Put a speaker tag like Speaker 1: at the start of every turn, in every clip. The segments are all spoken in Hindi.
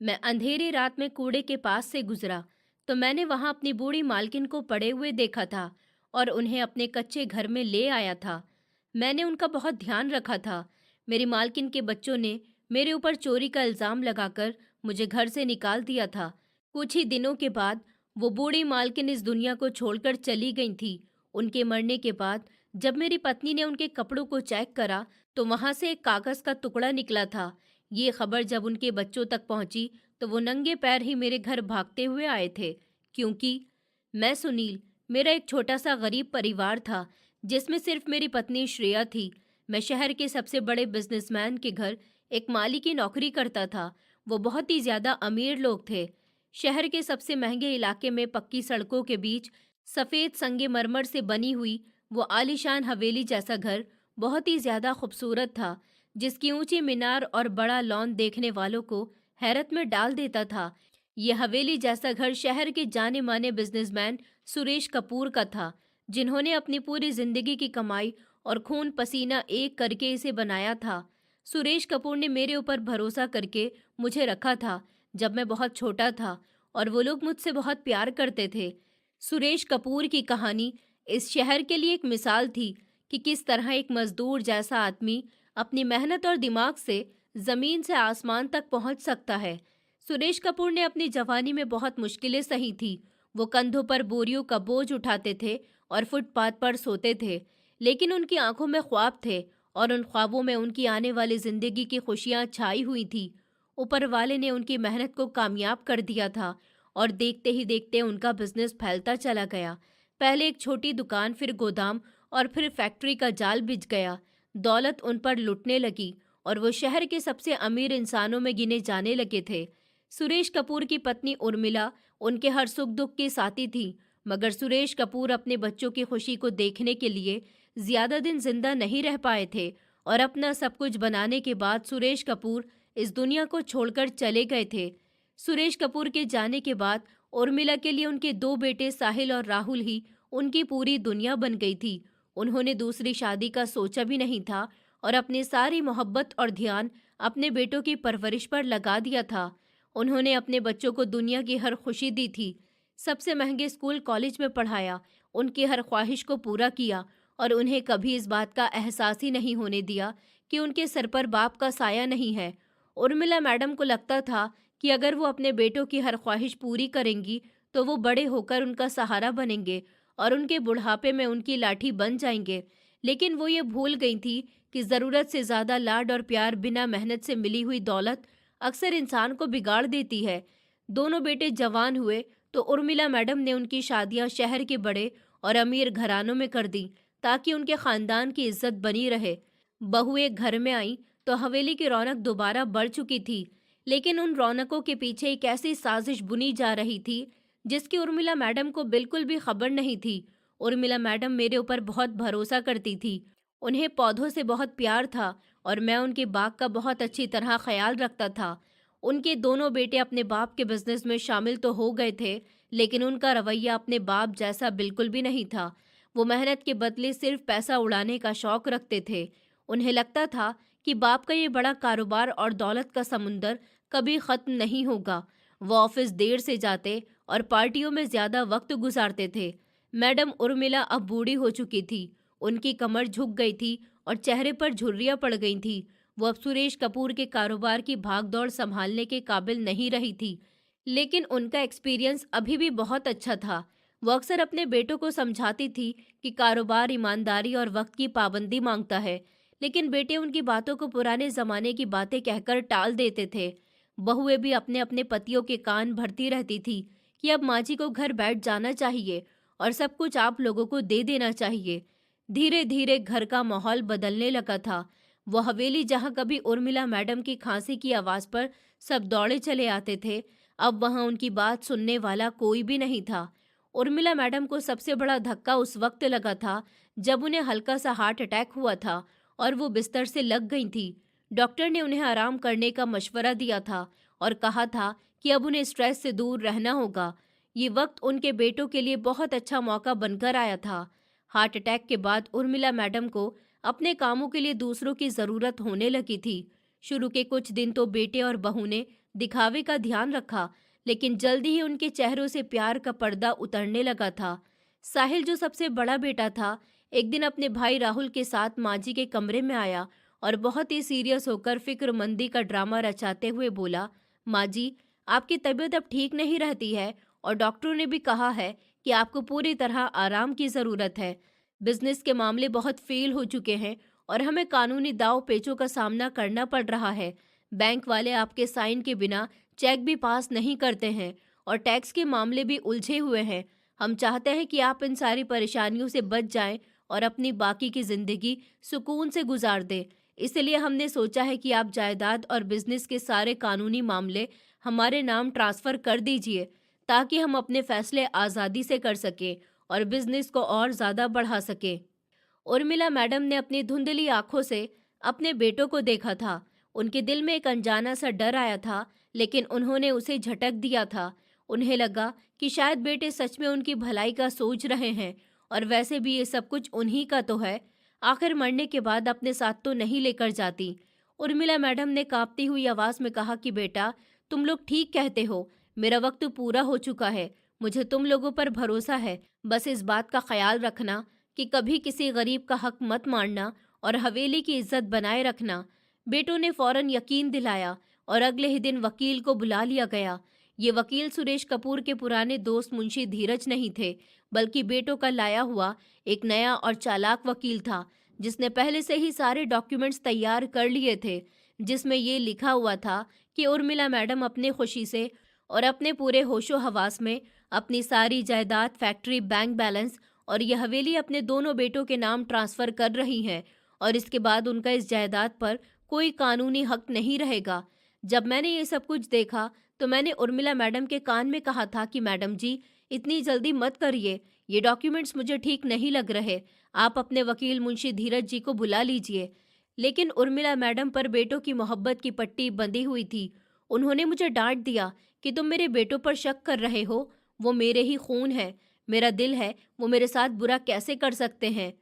Speaker 1: मैं अंधेरी रात में कूड़े के पास से गुजरा तो मैंने वहां अपनी बूढ़ी मालकिन को पड़े हुए देखा था और उन्हें अपने कच्चे घर में ले आया था। मैंने उनका बहुत ध्यान रखा था। मेरी मालकिन के बच्चों ने मेरे ऊपर चोरी का इल्जाम लगाकर मुझे घर से निकाल दिया था। कुछ ही दिनों के बाद वो बूढ़ी मालकिन इस दुनिया को छोड़कर चली गई थी। उनके मरने के बाद जब मेरी पत्नी ने उनके कपड़ों को चेक करा तो वहां से एक कागज का टुकड़ा निकला था। ये खबर जब उनके बच्चों तक पहुंची तो वो नंगे पैर ही मेरे घर भागते हुए आए थे। क्योंकि मैं सुनील, मेरा एक छोटा सा गरीब परिवार था जिसमें सिर्फ मेरी पत्नी श्रेया थी। मैं शहर के सबसे बड़े बिजनेसमैन के घर एक माली की नौकरी करता था। वो बहुत ही ज्यादा अमीर लोग थे। शहर के सबसे महंगे इलाके में पक्की सड़कों के बीच सफेद संगमरमर से बनी हुई वो आलीशान हवेली जैसा घर बहुत ही ज्यादा खूबसूरत था, जिसकी ऊंची मीनार और बड़ा लॉन देखने वालों को हैरत में डाल देता था। ये हवेली जैसा घर शहर के जाने माने बिजनेसमैन सुरेश कपूर का था, जिन्होंने अपनी पूरी जिंदगी की कमाई और खून पसीना एक करके इसे बनाया था। सुरेश कपूर ने मेरे ऊपर भरोसा करके मुझे रखा था जब मैं बहुत छोटा था, और वो लोग मुझसे बहुत प्यार करते थे। सुरेश कपूर की कहानी इस शहर के लिए एक मिसाल थी कि किस तरह एक मजदूर जैसा आदमी अपनी मेहनत और दिमाग से जमीन से आसमान तक पहुंच सकता है। सुरेश कपूर ने अपनी जवानी में बहुत मुश्किलें सही थी। वो कंधों पर बोरियों का बोझ उठाते थे और फुटपाथ पर सोते थे, लेकिन उनकी आंखों में ख्वाब थे और उन ख्वाबों में उनकी आने वाली जिंदगी की खुशियां छाई हुई थी। ऊपर वाले ने उनकी मेहनत को कामयाब कर दिया था और देखते ही देखते उनका बिजनेस फैलता चला गया। पहले एक छोटी दुकान, फिर गोदाम और फिर फैक्ट्री का जाल बिछ गया। दौलत उन पर लुटने लगी और वो शहर के सबसे अमीर इंसानों में गिने जाने लगे थे। सुरेश कपूर की पत्नी उर्मिला उनके हर सुख दुख की साथी थी, मगर सुरेश कपूर अपने बच्चों की खुशी को देखने के लिए ज्यादा दिन जिंदा नहीं रह पाए थे, और अपना सब कुछ बनाने के बाद सुरेश कपूर इस दुनिया को छोड़कर चले गए थे। सुरेश कपूर के जाने के बाद उर्मिला के लिए उनके दो बेटे साहिल और राहुल ही उनकी पूरी दुनिया बन गई थी। उन्होंने दूसरी शादी का सोचा भी नहीं था और अपनी सारी मोहब्बत और ध्यान अपने बेटों की परवरिश पर लगा दिया था। उन्होंने अपने बच्चों को दुनिया की हर खुशी दी थी, सबसे महंगे स्कूल कॉलेज में पढ़ाया, उनकी हर ख्वाहिश को पूरा किया और उन्हें कभी इस बात का एहसास ही नहीं होने दिया कि उनके सर पर बाप का साया नहीं है। उर्मिला मैडम को लगता था कि अगर वो अपने बेटों की हर ख्वाहिश पूरी करेंगी तो वो बड़े होकर उनका सहारा बनेंगे और उनके बुढ़ापे में उनकी लाठी बन जाएंगे। लेकिन वो ये भूल गई थी कि ज़रूरत से ज़्यादा लाड और प्यार, बिना मेहनत से मिली हुई दौलत अक्सर इंसान को बिगाड़ देती है। दोनों बेटे जवान हुए तो उर्मिला मैडम ने उनकी शादियां शहर के बड़े और अमीर घरानों में कर दी ताकि उनके खानदान की इज्जत बनी रहे। बहुएं घर में आई तो हवेली की रौनक दोबारा बढ़ चुकी थी, लेकिन उन रौनकों के पीछे एक ऐसी साजिश बुनी जा रही थी जिसकी उर्मिला मैडम को बिल्कुल भी खबर नहीं थी। उर्मिला मैडम मेरे ऊपर बहुत भरोसा करती थी। उन्हें पौधों से बहुत प्यार था और मैं उनके बाग का बहुत अच्छी तरह ख्याल रखता था। उनके दोनों बेटे अपने बाप के बिजनेस में शामिल तो हो गए थे, लेकिन उनका रवैया अपने बाप जैसा बिल्कुल भी नहीं था। वो मेहनत के बदले सिर्फ पैसा उड़ाने का शौक रखते थे। उन्हें लगता था कि बाप का ये बड़ा कारोबार और दौलत का समुंदर कभी खत्म नहीं होगा। वो ऑफिस देर से जाते और पार्टियों में ज्यादा वक्त गुजारते थे। मैडम उर्मिला अब बूढ़ी हो चुकी थी। उनकी कमर झुक गई थी और चेहरे पर झुर्रियां पड़ गई थी। वो अब सुरेश कपूर के कारोबार की भागदौड़ संभालने के काबिल नहीं रही थी, लेकिन उनका एक्सपीरियंस अभी भी बहुत अच्छा था। वो अक्सर अपने बेटों को समझाती थी कि कारोबार ईमानदारी और वक्त की पाबंदी मांगता है, लेकिन बेटे उनकी बातों को पुराने जमाने की बातें कहकर टाल देते थे। बहुएं भी अपने अपने पतियों के कान भरती रहती थी कि अब माँ जी को घर बैठ जाना चाहिए और सब कुछ आप लोगों को दे देना चाहिए। धीरे धीरे घर का माहौल बदलने लगा था। वो हवेली जहाँ कभी उर्मिला मैडम की खांसी की आवाज पर सब दौड़े चले आते थे, अब वहाँ उनकी बात सुनने वाला कोई भी नहीं था। उर्मिला मैडम को सबसे बड़ा धक्का उस वक्त लगा था जब उन्हें हल्का सा हार्ट अटैक हुआ था और वो बिस्तर से लग गई थी। डॉक्टर ने उन्हें आराम करने का मशवरा दिया था और कहा था कि अब उन्हें स्ट्रेस से दूर रहना होगा। ये वक्त उनके बेटों के लिए बहुत अच्छा मौका बनकर आया था। हार्ट अटैक के बाद उर्मिला मैडम को अपने कामों के लिए दूसरों की जरूरत होने लगी थी। शुरू के कुछ दिन तो बेटे और बहू ने दिखावे का ध्यान रखा, लेकिन जल्दी ही उनके चेहरों से प्यार का पर्दा उतरने लगा था। साहिल, जो सबसे बड़ा बेटा था, एक दिन अपने भाई राहुल के साथ माँ जी के कमरे में आया और बहुत ही सीरियस होकर फिक्रमंदी का ड्रामा रचाते हुए बोला, माँ जी, आपकी तबीयत अब ठीक नहीं रहती है और डॉक्टरों ने भी कहा है कि आपको पूरी तरह आराम की ज़रूरत है। बिजनेस के मामले बहुत फेल हो चुके हैं और हमें कानूनी दाव पेचों का सामना करना पड़ रहा है। बैंक वाले आपके साइन के बिना चेक भी पास नहीं करते हैं और टैक्स के मामले भी उलझे हुए हैं। हम चाहते हैं कि आप इन सारी परेशानियों से बच जाएं और अपनी बाकी की ज़िंदगी सुकून से गुजार दें। इसलिए हमने सोचा है कि आप जायदाद और बिजनेस के सारे कानूनी मामले हमारे नाम ट्रांसफ़र कर दीजिए, ताकि हम अपने फैसले आज़ादी से कर सकें और बिजनेस को और ज़्यादा बढ़ा सकें। उर्मिला मैडम ने अपनी धुंधली आंखों से अपने बेटों को देखा था। उनके दिल में एक अनजाना सा डर आया था, लेकिन उन्होंने उसे झटक दिया था। उन्हें लगा कि शायद बेटे सच में उनकी भलाई का सोच रहे हैं, और वैसे भी ये सब कुछ उन्हीं का तो है। आखिर मरने के बाद अपने साथ तो नहीं लेकर जाती। उर्मिला मैडम ने कांपती हुई आवाज में कहा कि बेटा, तुम लोग ठीक कहते हो, मेरा वक्त पूरा हो चुका है। मुझे तुम लोगों पर भरोसा है। बस इस बात का ख्याल रखना कि कभी किसी गरीब का हक मत मारना और हवेली की इज्जत बनाए रखना। बेटों ने फौरन यकीन दिलाया और अगले ही दिन वकील को बुला लिया गया। ये वकील सुरेश कपूर के पुराने दोस्त मुंशी धीरज नहीं थे, बल्कि बेटों का लाया हुआ एक नया और चालाक वकील था, जिसने पहले से ही सारे डॉक्यूमेंट्स तैयार कर लिए थे, जिसमें ये लिखा हुआ था कि उर्मिला मैडम अपने खुशी से और अपने पूरे होशो हवास में अपनी सारी जायदाद, फैक्ट्री, बैंक बैलेंस और यह हवेली अपने दोनों बेटों के नाम ट्रांसफर कर रही हैं, और इसके बाद उनका इस जायदाद पर कोई कानूनी हक नहीं रहेगा। जब मैंने ये सब कुछ देखा तो मैंने उर्मिला मैडम के कान में कहा था कि मैडम जी, इतनी जल्दी मत करिए, ये डॉक्यूमेंट्स मुझे ठीक नहीं लग रहे। आप अपने वकील मुंशी धीरज जी को बुला लीजिए। लेकिन उर्मिला मैडम पर बेटों की मोहब्बत की पट्टी बंधी हुई थी। उन्होंने मुझे डांट दिया कि तुम मेरे बेटों पर शक कर रहे हो, वो मेरे ही खून है, मेरा दिल है, वो मेरे साथ बुरा कैसे कर सकते हैं?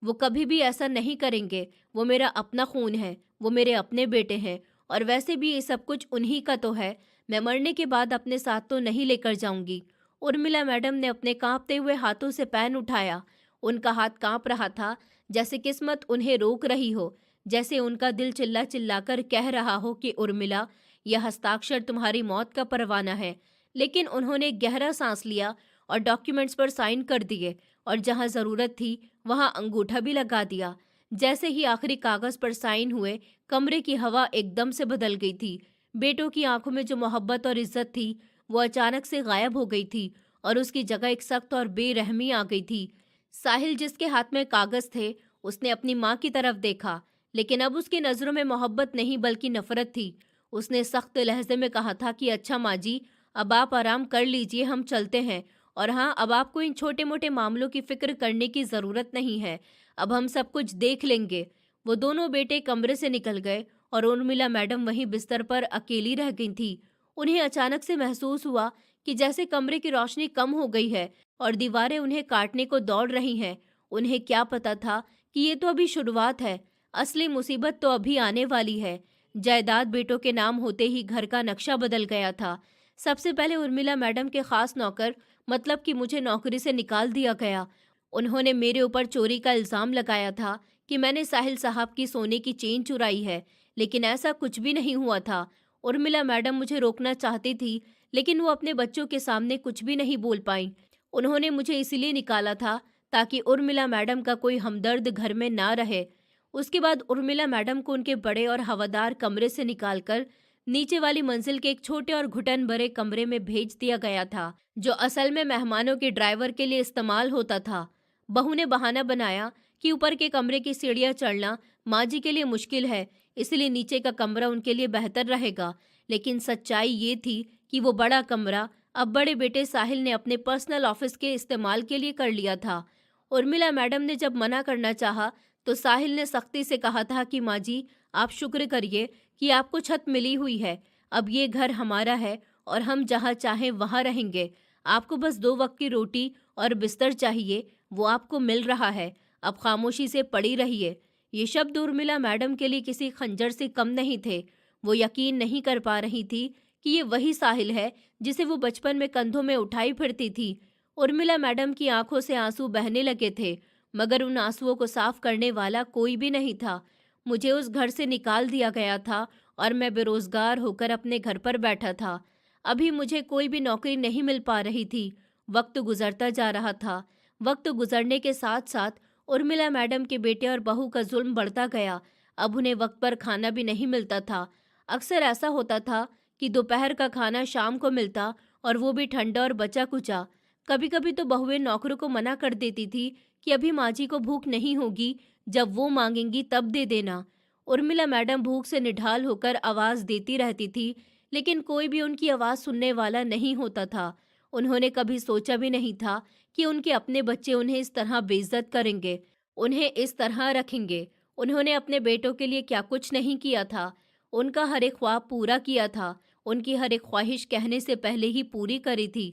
Speaker 1: वो कभी भी ऐसा नहीं करेंगे। वो मेरा अपना खून है, वो मेरे अपने बेटे हैं, और वैसे भी ये सब कुछ उन्हीं का तो है। मैं मरने के बाद अपने साथ तो नहीं लेकर जाऊंगी। उर्मिला मैडम ने अपने कांपते हुए हाथों से पेन उठाया। उनका हाथ कांप रहा था, जैसे किस्मत उन्हें रोक रही हो, जैसे उनका दिल चिल्ला चिल्लाकर कह रहा हो कि उर्मिला, यह हस्ताक्षर तुम्हारी मौत का परवाना है। लेकिन उन्होंने गहरा सांस लिया और डॉक्यूमेंट्स पर साइन कर दिए, और जहां जरूरत थी वहां अंगूठा भी लगा दिया। जैसे ही आखिरी कागज पर साइन हुए, कमरे की हवा एकदम से बदल गई थी। बेटों की आंखों में जो मोहब्बत और इज्जत थी, वो अचानक से गायब हो गई थी, और उसकी जगह एक सख्त और बेरहमी आ गई थी। साहिल, जिसके हाथ में कागज थे, उसने अपनी माँ की तरफ देखा, लेकिन अब उसकी नजरों में मोहब्बत नहीं बल्कि नफरत थी। उसने सख्त लहजे में कहा था कि अच्छा माँ जी, अब आप आराम कर लीजिए, हम चलते हैं। और हाँ, अब आपको इन छोटे मोटे मामलों की फिक्र करने की ज़रूरत नहीं है। अब हम सब कुछ देख लेंगे। वो दोनों बेटे कमरे से निकल गए और उर्मिला मैडम वहीं बिस्तर पर अकेली रह गई थी। उन्हें अचानक से महसूस हुआ कि जैसे कमरे की रोशनी कम हो गई है और दीवारें उन्हें काटने को दौड़ रही हैं। उन्हें क्या पता था कि ये तो अभी शुरुआत है, असली मुसीबत तो अभी आने वाली है। जायदाद बेटों के नाम होते ही घर का नक्शा बदल गया था। सबसे पहले उर्मिला मैडम के खास नौकर, मतलब कि मुझे नौकरी से निकाल दिया गया। उन्होंने मेरे ऊपर चोरी का इल्ज़ाम लगाया था कि मैंने साहिल साहब की सोने की चेन चुराई है, लेकिन ऐसा कुछ भी नहीं हुआ था। उर्मिला मैडम मुझे रोकना चाहती थी, लेकिन वो अपने बच्चों के सामने कुछ भी नहीं बोल पाई। उन्होंने मुझे इसलिए निकाला था ताकि उर्मिला मैडम का कोई हमदर्द घर में ना रहे। उसके बाद उर्मिला मैडम को उनके बड़े और हवादार कमरे से निकालकर नीचे वाली मंजिल के एक छोटे और घुटन भरे कमरे में भेज दिया गया था, जो असल में मेहमानों के ड्राइवर के लिए इस्तेमाल होता था। बहू ने बहाना बनाया कि ऊपर के कमरे की सीढ़ियां चढ़ना माँ जी के लिए मुश्किल है, इसलिए नीचे का कमरा उनके लिए बेहतर रहेगा। लेकिन सच्चाई ये थी कि वो बड़ा कमरा अब बड़े बेटे साहिल ने अपने पर्सनल ऑफिस के इस्तेमाल के लिए कर लिया था। उर्मिला मैडम ने जब मना करना चाहा, तो साहिल ने सख्ती से कहा था कि माँ जी, आप शुक्र करिए कि आपको छत मिली हुई है। अब ये घर हमारा है और हम जहाँ चाहें वहाँ रहेंगे। आपको बस 2 वक्त की रोटी और बिस्तर चाहिए, वो आपको मिल रहा है। अब खामोशी से पड़ी रहिए। ये शब्द उर्मिला मैडम के लिए किसी खंजर से कम नहीं थे। वो यकीन नहीं कर पा रही थी कि ये वही साहिल है जिसे वो बचपन में कंधों में उठाई फिरती थी। उर्मिला मैडम की आंखों से आंसू बहने लगे थे, मगर उन आंसुओं को साफ करने वाला कोई भी नहीं था। मुझे उस घर से निकाल दिया गया था और मैं बेरोजगार होकर अपने घर पर बैठा था। अभी मुझे कोई भी नौकरी नहीं मिल पा रही थी। वक्त गुजरता जा रहा था। वक्त गुजरने के साथ साथ उर्मिला मैडम के बेटे और बहू का जुल्म बढ़ता गया। अब उन्हें वक्त पर खाना भी नहीं मिलता था। अक्सर ऐसा होता था कि दोपहर का खाना शाम को मिलता, और वो भी ठंडा और बचा कुचा। कभी कभी तो बहुएं नौकरों को मना कर देती थी कि अभी माँ जी को भूख नहीं होगी, जब वो मांगेंगी तब दे देना। उर्मिला मैडम भूख से निढाल होकर आवाज देती रहती थी, लेकिन कोई भी उनकी आवाज सुनने वाला नहीं होता था। उन्होंने कभी सोचा भी नहीं था कि उनके अपने बच्चे उन्हें इस तरह बेइज्जत करेंगे, उन्हें इस तरह रखेंगे। उन्होंने अपने बेटों के लिए क्या कुछ नहीं किया था। उनका हर एक ख्वाब पूरा किया था, उनकी हर एक ख्वाहिश कहने से पहले ही पूरी करी थी।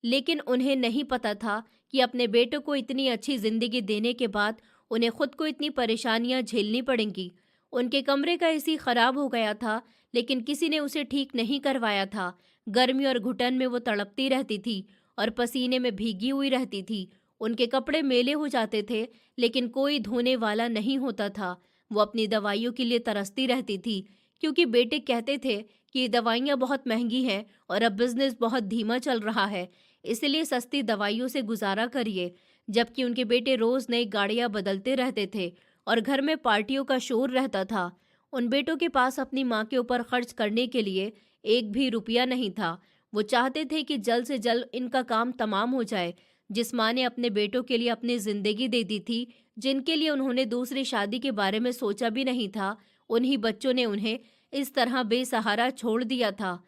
Speaker 1: लेकिन उन्हें नहीं पता था कि अपने बेटों को इतनी अच्छी जिंदगी देने के बाद उन्हें खुद को इतनी परेशानियां झेलनी पड़ेंगी। उनके कमरे का एसी खराब हो गया था, लेकिन किसी ने उसे ठीक नहीं करवाया था। गर्मी और घुटन में वो तड़पती रहती थी और पसीने में भीगी हुई रहती थी। उनके कपड़े मेले हो जाते थे, लेकिन कोई धोने वाला नहीं होता था। वो अपनी दवाइयों के लिए तरसती रहती थी, क्योंकि बेटे कहते थे कि ये दवाइयाँ बहुत महंगी हैं और अब बिजनेस बहुत धीमा चल रहा है, इसलिए सस्ती दवाइयों से गुजारा करिए। जबकि उनके बेटे रोज नई गाड़ियां बदलते रहते थे और घर में पार्टियों का शोर रहता था। उन बेटों के पास अपनी माँ के ऊपर खर्च करने के लिए एक भी रुपया नहीं था। वो चाहते थे कि जल्द से जल्द इनका काम तमाम हो जाए। जिस माँ ने अपने बेटों के लिए अपनी जिंदगी दे दी थी, जिनके लिए उन्होंने दूसरी शादी के बारे में सोचा भी नहीं था, उन्हीं बच्चों ने उन्हें इस तरह बेसहारा छोड़ दिया था।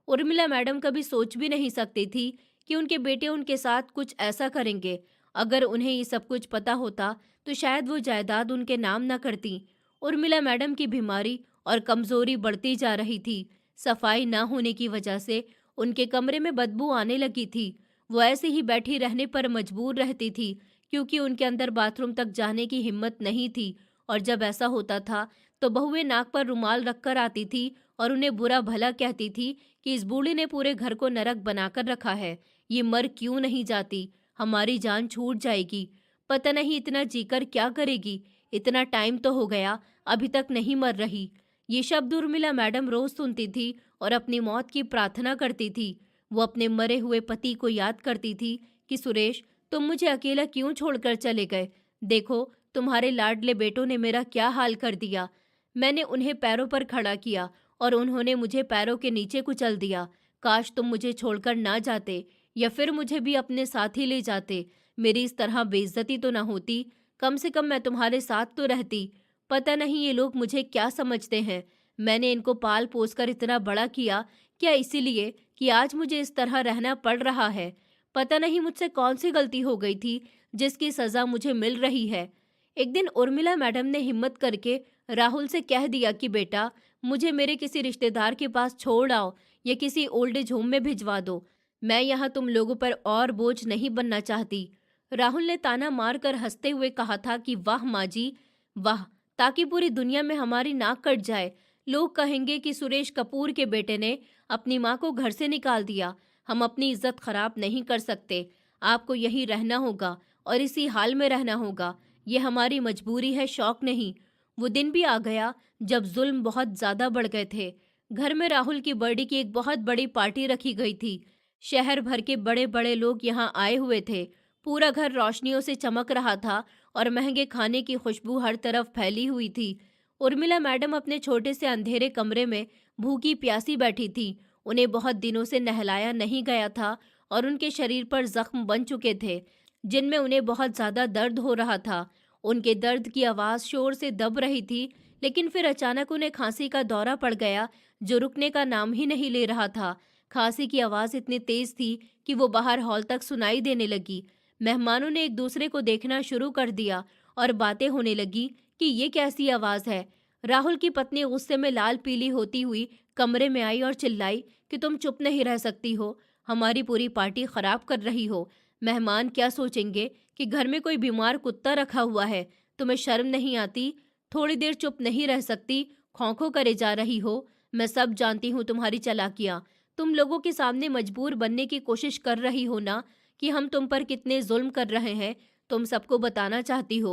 Speaker 1: उर्मिला मैडम कभी सोच भी नहीं सकती थी कि उनके बेटे उनके साथ कुछ ऐसा करेंगे। अगर उन्हें ये सब कुछ पता होता तो शायद वो जायदाद उनके नाम न करती। उर्मिला मैडम की बीमारी और कमजोरी बढ़ती जा रही थी। सफाई न होने की वजह से उनके कमरे में बदबू आने लगी थी। वो ऐसे ही बैठी रहने पर मजबूर रहती थी, क्योंकि उनके अंदर बाथरूम तक जाने की हिम्मत नहीं थी। और जब ऐसा होता था तो बहुएं नाक पर रुमाल रखकर आती थी और उन्हें बुरा भला कहती थी कि इस बूढ़ी ने पूरे घर को नरक बनाकर रखा है, ये मर क्यों नहीं जाती, हमारी जान छूट जाएगी, पता नहीं इतना जीकर क्या करेगी, इतना टाइम तो हो गया अभी तक नहीं मर रही। ये शब्द उर्मिला मैडम रोज सुनती थी और अपनी मौत की प्रार्थना करती थी। वो अपने मरे हुए पति को याद करती थी कि सुरेश, तुम मुझे अकेला क्यों छोड़कर चले गए? देखो, तुम्हारे लाडले बेटों ने मेरा क्या हाल कर दिया। मैंने उन्हें पैरों पर खड़ा किया और उन्होंने मुझे पैरों के नीचे कुचल दिया। काश तुम मुझे छोड़कर ना जाते, या फिर मुझे भी अपने साथ ही ले जाते। मेरी इस तरह बेइज्जती तो ना होती, कम से कम मैं तुम्हारे साथ तो रहती। पता नहीं ये लोग मुझे क्या समझते हैं। मैंने इनको पाल पोस कर इतना बड़ा किया, क्या इसीलिए कि आज मुझे इस तरह रहना पड़ रहा है? पता नहीं मुझसे कौन सी गलती हो गई थी जिसकी सजा मुझे मिल रही है। एक दिन उर्मिला मैडम ने हिम्मत करके राहुल से कह दिया कि बेटा, मुझे मेरे किसी रिश्तेदार के पास छोड़ आओ या किसी ओल्ड एज होम में भिजवा दो। मैं यहाँ तुम लोगों पर और बोझ नहीं बनना चाहती। राहुल ने ताना मारकर हंसते हुए कहा था कि वाह माँ जी, वाह, ताकि पूरी दुनिया में हमारी नाक कट जाए। लोग कहेंगे कि सुरेश कपूर के बेटे ने अपनी माँ को घर से निकाल दिया। हम अपनी इज्जत खराब नहीं कर सकते। आपको यहीं रहना होगा और इसी हाल में रहना होगा। ये हमारी मजबूरी है, शौक नहीं। वो दिन भी आ गया जब जुल्म बहुत ज्यादा बढ़ गए थे। घर में राहुल की बर्थडे की एक बहुत बड़ी पार्टी रखी गई थी। शहर भर के बड़े बड़े लोग यहाँ आए हुए थे। पूरा घर रोशनियों से चमक रहा था और महंगे खाने की खुशबू हर तरफ फैली हुई थी। उर्मिला मैडम अपने छोटे से अंधेरे कमरे में भूखी प्यासी बैठी थी। उन्हें बहुत दिनों से नहलाया नहीं गया था और उनके शरीर पर जख्म बन चुके थे, जिनमें उन्हें बहुत ज्यादा दर्द हो रहा था। उनके दर्द की आवाज शोर से दब रही थी, लेकिन फिर अचानक उन्हें खांसी का दौरा पड़ गया, जो रुकने का नाम ही नहीं ले रहा था। खांसी की आवाज इतनी तेज थी कि वो बाहर हॉल तक सुनाई देने लगी। मेहमानों ने एक दूसरे को देखना शुरू कर दिया और बातें होने लगी कि ये कैसी आवाज है। राहुल की पत्नी गुस्से में लाल पीली होती हुई कमरे में आई और चिल्लाई कि तुम चुप नहीं रह सकती हो, हमारी पूरी पार्टी खराब कर रही हो। मेहमान क्या सोचेंगे कि घर में कोई बीमार कुत्ता रखा हुआ है। तुम्हें शर्म नहीं आती? थोड़ी देर चुप नहीं रह सकती? खौं खौं करे जा रही हो। मैं सब जानती हूँ तुम्हारी चालाकियाँ। तुम लोगों के सामने मजबूर बनने की कोशिश कर रही हो ना कि हम तुम पर कितने जुल्म कर रहे हैं, तुम सबको बताना चाहती हो।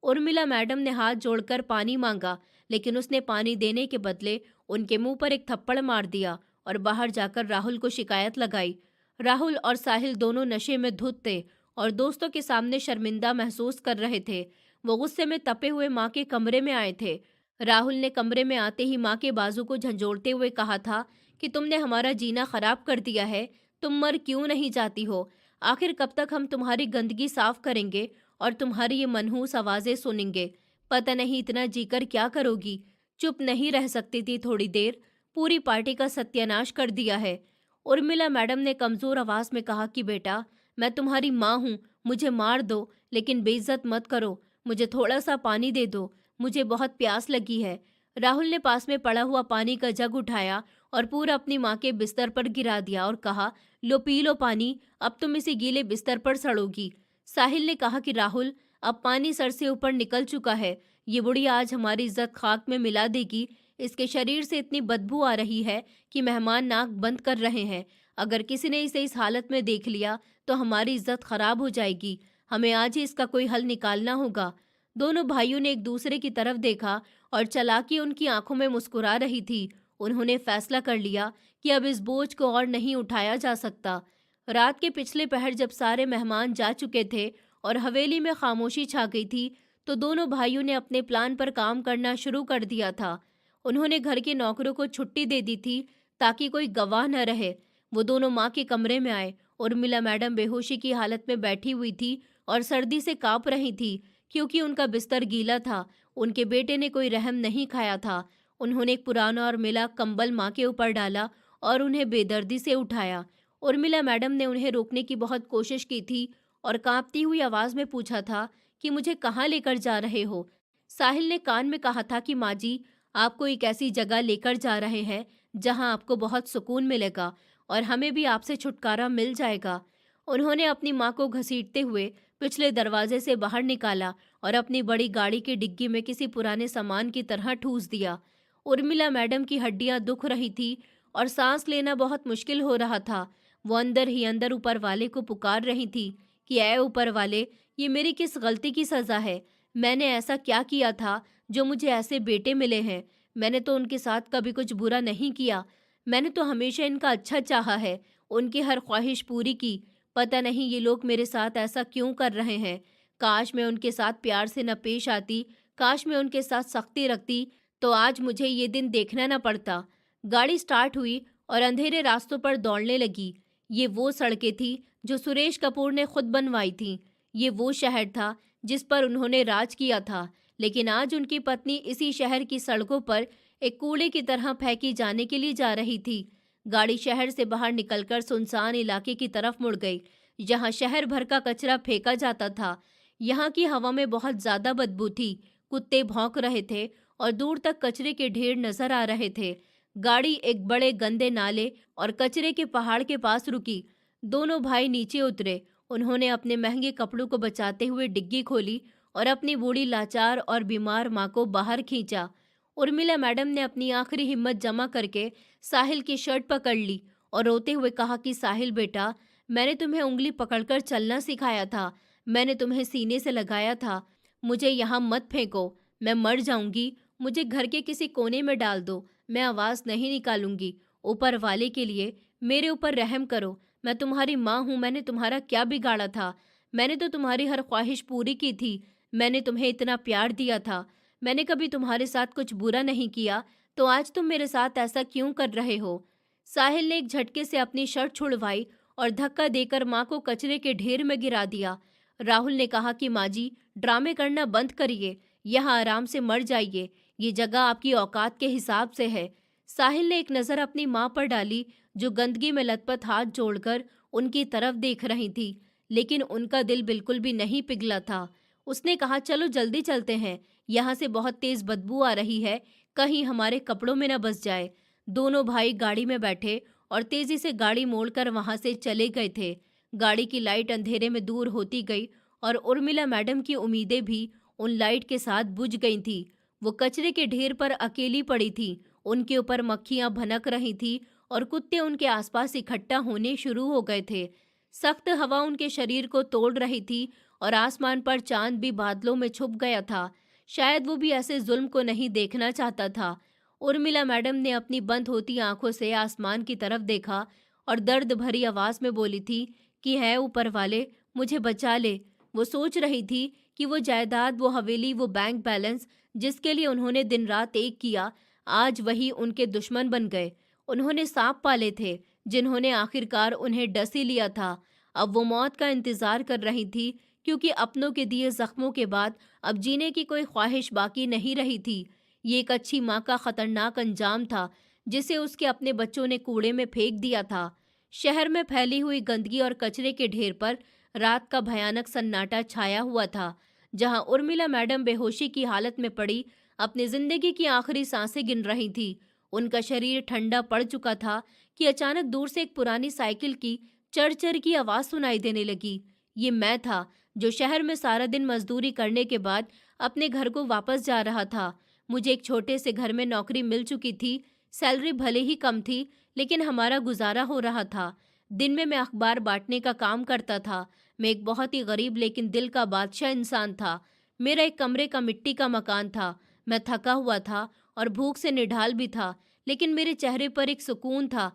Speaker 1: उर्मिला मैडम ने हाथ जोड़कर पानी मांगा, लेकिन उसने पानी देने के बदले उनके मुंह पर एक थप्पड़ मार दिया और बाहर जाकर राहुल को शिकायत लगाई। राहुल और साहिल दोनों नशे में धुत थे और दोस्तों के सामने शर्मिंदा महसूस कर रहे थे। वो गुस्से में तपे हुए माँ के कमरे में आए थे। राहुल ने कमरे में आते ही माँ के बाजू को झंझोड़ते हुए कहा था कि तुमने हमारा जीना खराब कर दिया है, तुम मर क्यों नहीं जाती हो? आखिर कब तक हम तुम्हारी गंदगी साफ करेंगे और तुम्हारी ये मनहूस आवाजें सुनेंगे? पता नहीं इतना जीकर क्या करोगी? चुप नहीं रह सकती थी थोड़ी देर? पूरी पार्टी का सत्यानाश कर दिया है। उर्मिला मैडम ने कमजोर आवाज में कहा कि बेटा, मैं तुम्हारी माँ हूँ, मुझे मार दो लेकिन बेइज्जत मत करो। मुझे थोड़ा सा पानी दे दो, मुझे बहुत प्यास लगी है। राहुल ने पास में पड़ा हुआ पानी का जग उठाया और पूरा अपनी माँ के बिस्तर पर गिरा दिया और कहा, लो पी लो पानी, अब तुम इसी गीले बिस्तर पर सड़ोगी। साहिल ने कहा कि राहुल, अब पानी सर से ऊपर निकल चुका है, ये बुढ़िया आज हमारी इज्जत खाक में मिला देगी। इसके शरीर से इतनी बदबू आ रही है कि मेहमान नाक बंद कर रहे हैं। अगर किसी ने इसे इस हालत में देख लिया तो हमारी इज्जत खराब हो जाएगी। हमें आज ही इसका कोई हल निकालना होगा। दोनों भाइयों ने एक दूसरे की तरफ देखा और चालाकी उनकी आंखों में मुस्कुरा रही थी। उन्होंने फैसला कर लिया कि अब इस बोझ को और नहीं उठाया जा सकता। रात के पिछले पहर जब सारे मेहमान जा चुके थे और हवेली में खामोशी छा गई थी, तो दोनों भाइयों ने अपने प्लान पर काम करना शुरू कर दिया था। उन्होंने घर के नौकरों को छुट्टी दे दी थी ताकि कोई गवाह न रहे। वो दोनों माँ के कमरे में आए। उर्मिला मैडम बेहोशी की हालत में बैठी हुई थी और सर्दी से कांप रही थी क्योंकि उनका बिस्तर गीला था। उनके बेटे ने कोई रहम नहीं खाया था। उन्होंने एक पुराना और मिला कंबल माँ के ऊपर डाला और उन्हें बेदर्दी से उठाया। उर्मिला मैडम ने उन्हें रोकने की बहुत कोशिश की थी और कांपती हुई आवाज में पूछा था कि मुझे कहाँ लेकर जा रहे हो? साहिल ने कान में कहा था कि माँ जी, आपको एक ऐसी जगह लेकर जा रहे हैं जहाँ आपको बहुत सुकून मिलेगा और हमें भी आपसे छुटकारा मिल जाएगा। उन्होंने अपनी माँ को घसीटते हुए पिछले दरवाजे से बाहर निकाला और अपनी बड़ी गाड़ी की डिग्गी में किसी पुराने सामान की तरह ठूस दिया। उर्मिला मैडम की हड्डियां दुख रही थी और सांस लेना बहुत मुश्किल हो रहा था। वो अंदर ही अंदर ऊपर वाले को पुकार रही थी कि ऐ ऊपर वाले, ये मेरी किस गलती की सजा है? मैंने ऐसा क्या किया था जो मुझे ऐसे बेटे मिले हैं? मैंने तो उनके साथ कभी कुछ बुरा नहीं किया। मैंने तो हमेशा इनका अच्छा चाहा है, उनकी हर ख्वाहिश पूरी की। पता नहीं ये लोग मेरे साथ ऐसा क्यों कर रहे हैं। काश मैं उनके साथ प्यार से न पेश आती, काश मैं उनके साथ सख्ती रखती, तो आज मुझे ये दिन देखना न पड़ता। गाड़ी स्टार्ट हुई और अंधेरे रास्तों पर दौड़ने लगी। ये वो सड़कें थी जो सुरेश कपूर ने खुद बनवाई थीं। ये वो शहर था जिस पर उन्होंने राज किया था, लेकिन आज उनकी पत्नी इसी शहर की सड़कों पर एक कूड़े की तरह फेंकी जाने के लिए जा रही थी। गाड़ी शहर से बाहर निकलकर सुनसान इलाके की तरफ मुड़ गई, जहां शहर भर का कचरा फेंका जाता था। यहाँ की हवा में बहुत ज्यादा बदबू थी। कुत्ते भौंक रहे थे और दूर तक कचरे के ढेर नजर आ रहे थे। गाड़ी एक बड़े गंदे नाले और कचरे के पहाड़ के पास रुकी। दोनों भाई नीचे उतरे। उन्होंने अपने महंगे कपड़ों को बचाते हुए डिग्गी खोली और अपनी बूढ़ी लाचार और बीमार माँ को बाहर खींचा। उर्मिला मैडम ने अपनी आखिरी हिम्मत जमा करके साहिल की शर्ट पकड़ ली और रोते हुए कहा कि साहिल बेटा, मैंने तुम्हें उंगली पकड़कर चलना सिखाया था, मैंने तुम्हें सीने से लगाया था। मुझे यहाँ मत फेंको, मैं मर जाऊंगी। मुझे घर के किसी कोने में डाल दो, मैं आवाज नहीं निकालूंगी। ऊपर वाले के लिए मेरे ऊपर रहम करो। मैं तुम्हारी माँ हूँ, मैंने तुम्हारा क्या बिगाड़ा था? मैंने तो तुम्हारी हर ख्वाहिश पूरी की थी। मैंने तुम्हें इतना प्यार दिया था। मैंने कभी तुम्हारे साथ कुछ बुरा नहीं किया, तो आज तुम मेरे साथ ऐसा क्यों कर रहे हो? साहिल ने एक झटके से अपनी शर्ट छुड़वाई और धक्का देकर माँ को कचरे के ढेर में गिरा दिया। राहुल ने कहा कि माँ जी, ड्रामे करना बंद करिए, यहाँ आराम से मर जाइए। ये जगह आपकी औकात के हिसाब से है। साहिल ने एक नज़र अपनी माँ पर डाली, जो गंदगी में लथपथ हाथ जोड़कर उनकी तरफ देख रही थी, लेकिन उनका दिल बिल्कुल भी नहीं पिघला था। उसने कहा, चलो जल्दी चलते हैं, यहाँ से बहुत तेज बदबू आ रही है, कहीं हमारे कपड़ों में न बस जाए। दोनों भाई गाड़ी में बैठे और तेजी से गाड़ी मोड़कर वहां से चले गए थे। गाड़ी की लाइट अंधेरे में दूर होती गई और उर्मिला मैडम की उम्मीदें भी उन लाइट के साथ बुझ गई थी। वो कचरे के ढेर पर अकेली पड़ी थी। उनके ऊपर मक्खियां भनक रही थी और कुत्ते उनके आसपास इकट्ठा होने शुरू हो गए थे। सख्त हवा उनके शरीर को तोड़ रही थी और आसमान पर चांद भी बादलों में छुप गया था। शायद वो भी ऐसे जुल्म को नहीं देखना चाहता था। उर्मिला मैडम ने अपनी बंद होती आंखों से आसमान की तरफ देखा और दर्द भरी आवाज में बोली थी कि है ऊपर वाले, मुझे बचा ले। वो सोच रही थी कि वो जायदाद, वो हवेली, वो बैंक बैलेंस जिसके लिए उन्होंने दिन रात एक किया, आज वही उनके दुश्मन बन गए। उन्होंने सांप पाले थे जिन्होंने आखिरकार उन्हें डस ही लिया था। अब वो मौत का इंतजार कर रही थी, क्योंकि अपनों के दिए जख्मों के बाद अब जीने की कोई ख्वाहिश बाकी नहीं रही थी। ये एक अच्छी माँ का खतरनाक अंजाम था जिसे उसके अपने बच्चों ने कूड़े में फेंक दिया था। शहर में फैली हुई गंदगी और कचरे के ढेर पर रात का भयानक सन्नाटा छाया हुआ था, जहां उर्मिला मैडम बेहोशी की हालत में पड़ी अपनी जिंदगी की आखिरी सांसें गिन रही थी। उनका शरीर ठंडा पड़ चुका था कि अचानक दूर से एक पुरानी साइकिल की चर-चर की आवाज सुनाई देने लगी। ये मैं था, जो शहर में सारा दिन मजदूरी करने के बाद अपने घर को वापस जा रहा था। मुझे एक छोटे से घर में नौकरी मिल चुकी थी। सैलरी भले ही कम थी, लेकिन हमारा गुजारा हो रहा था। दिन में मैं अखबार बांटने का काम करता था। मैं एक बहुत ही गरीब लेकिन दिल का बादशाह इंसान था। मेरा एक कमरे का मिट्टी का मकान था। मैं थका हुआ था और भूख से निढाल भी था, लेकिन मेरे चेहरे पर एक सुकून था,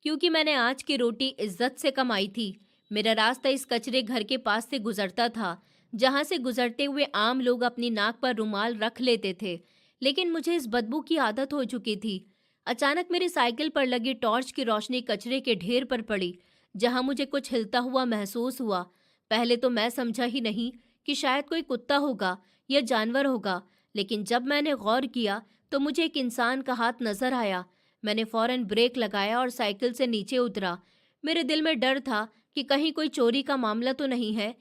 Speaker 1: क्योंकि मैंने आज की रोटी इज्जत से कमाई थी। मेरा रास्ता इस कचरे घर के पास से गुजरता था, जहां से गुजरते हुए आम लोग अपनी नाक पर रुमाल रख लेते थे, लेकिन मुझे इस बदबू की आदत हो चुकी थी। अचानक मेरी साइकिल पर लगी टॉर्च की रोशनी कचरे के ढेर पर पड़ी, जहां मुझे कुछ हिलता हुआ महसूस हुआ। पहले तो मैं समझा ही नहीं कि शायद कोई कुत्ता होगा या जानवर होगा, लेकिन जब मैंने गौर किया तो मुझे एक इंसान का हाथ नजर आया। मैंने फौरन ब्रेक लगाया और साइकिल से नीचे उतरा। मेरे दिल में डर था कि कहीं कोई चोरी का मामला तो नहीं है,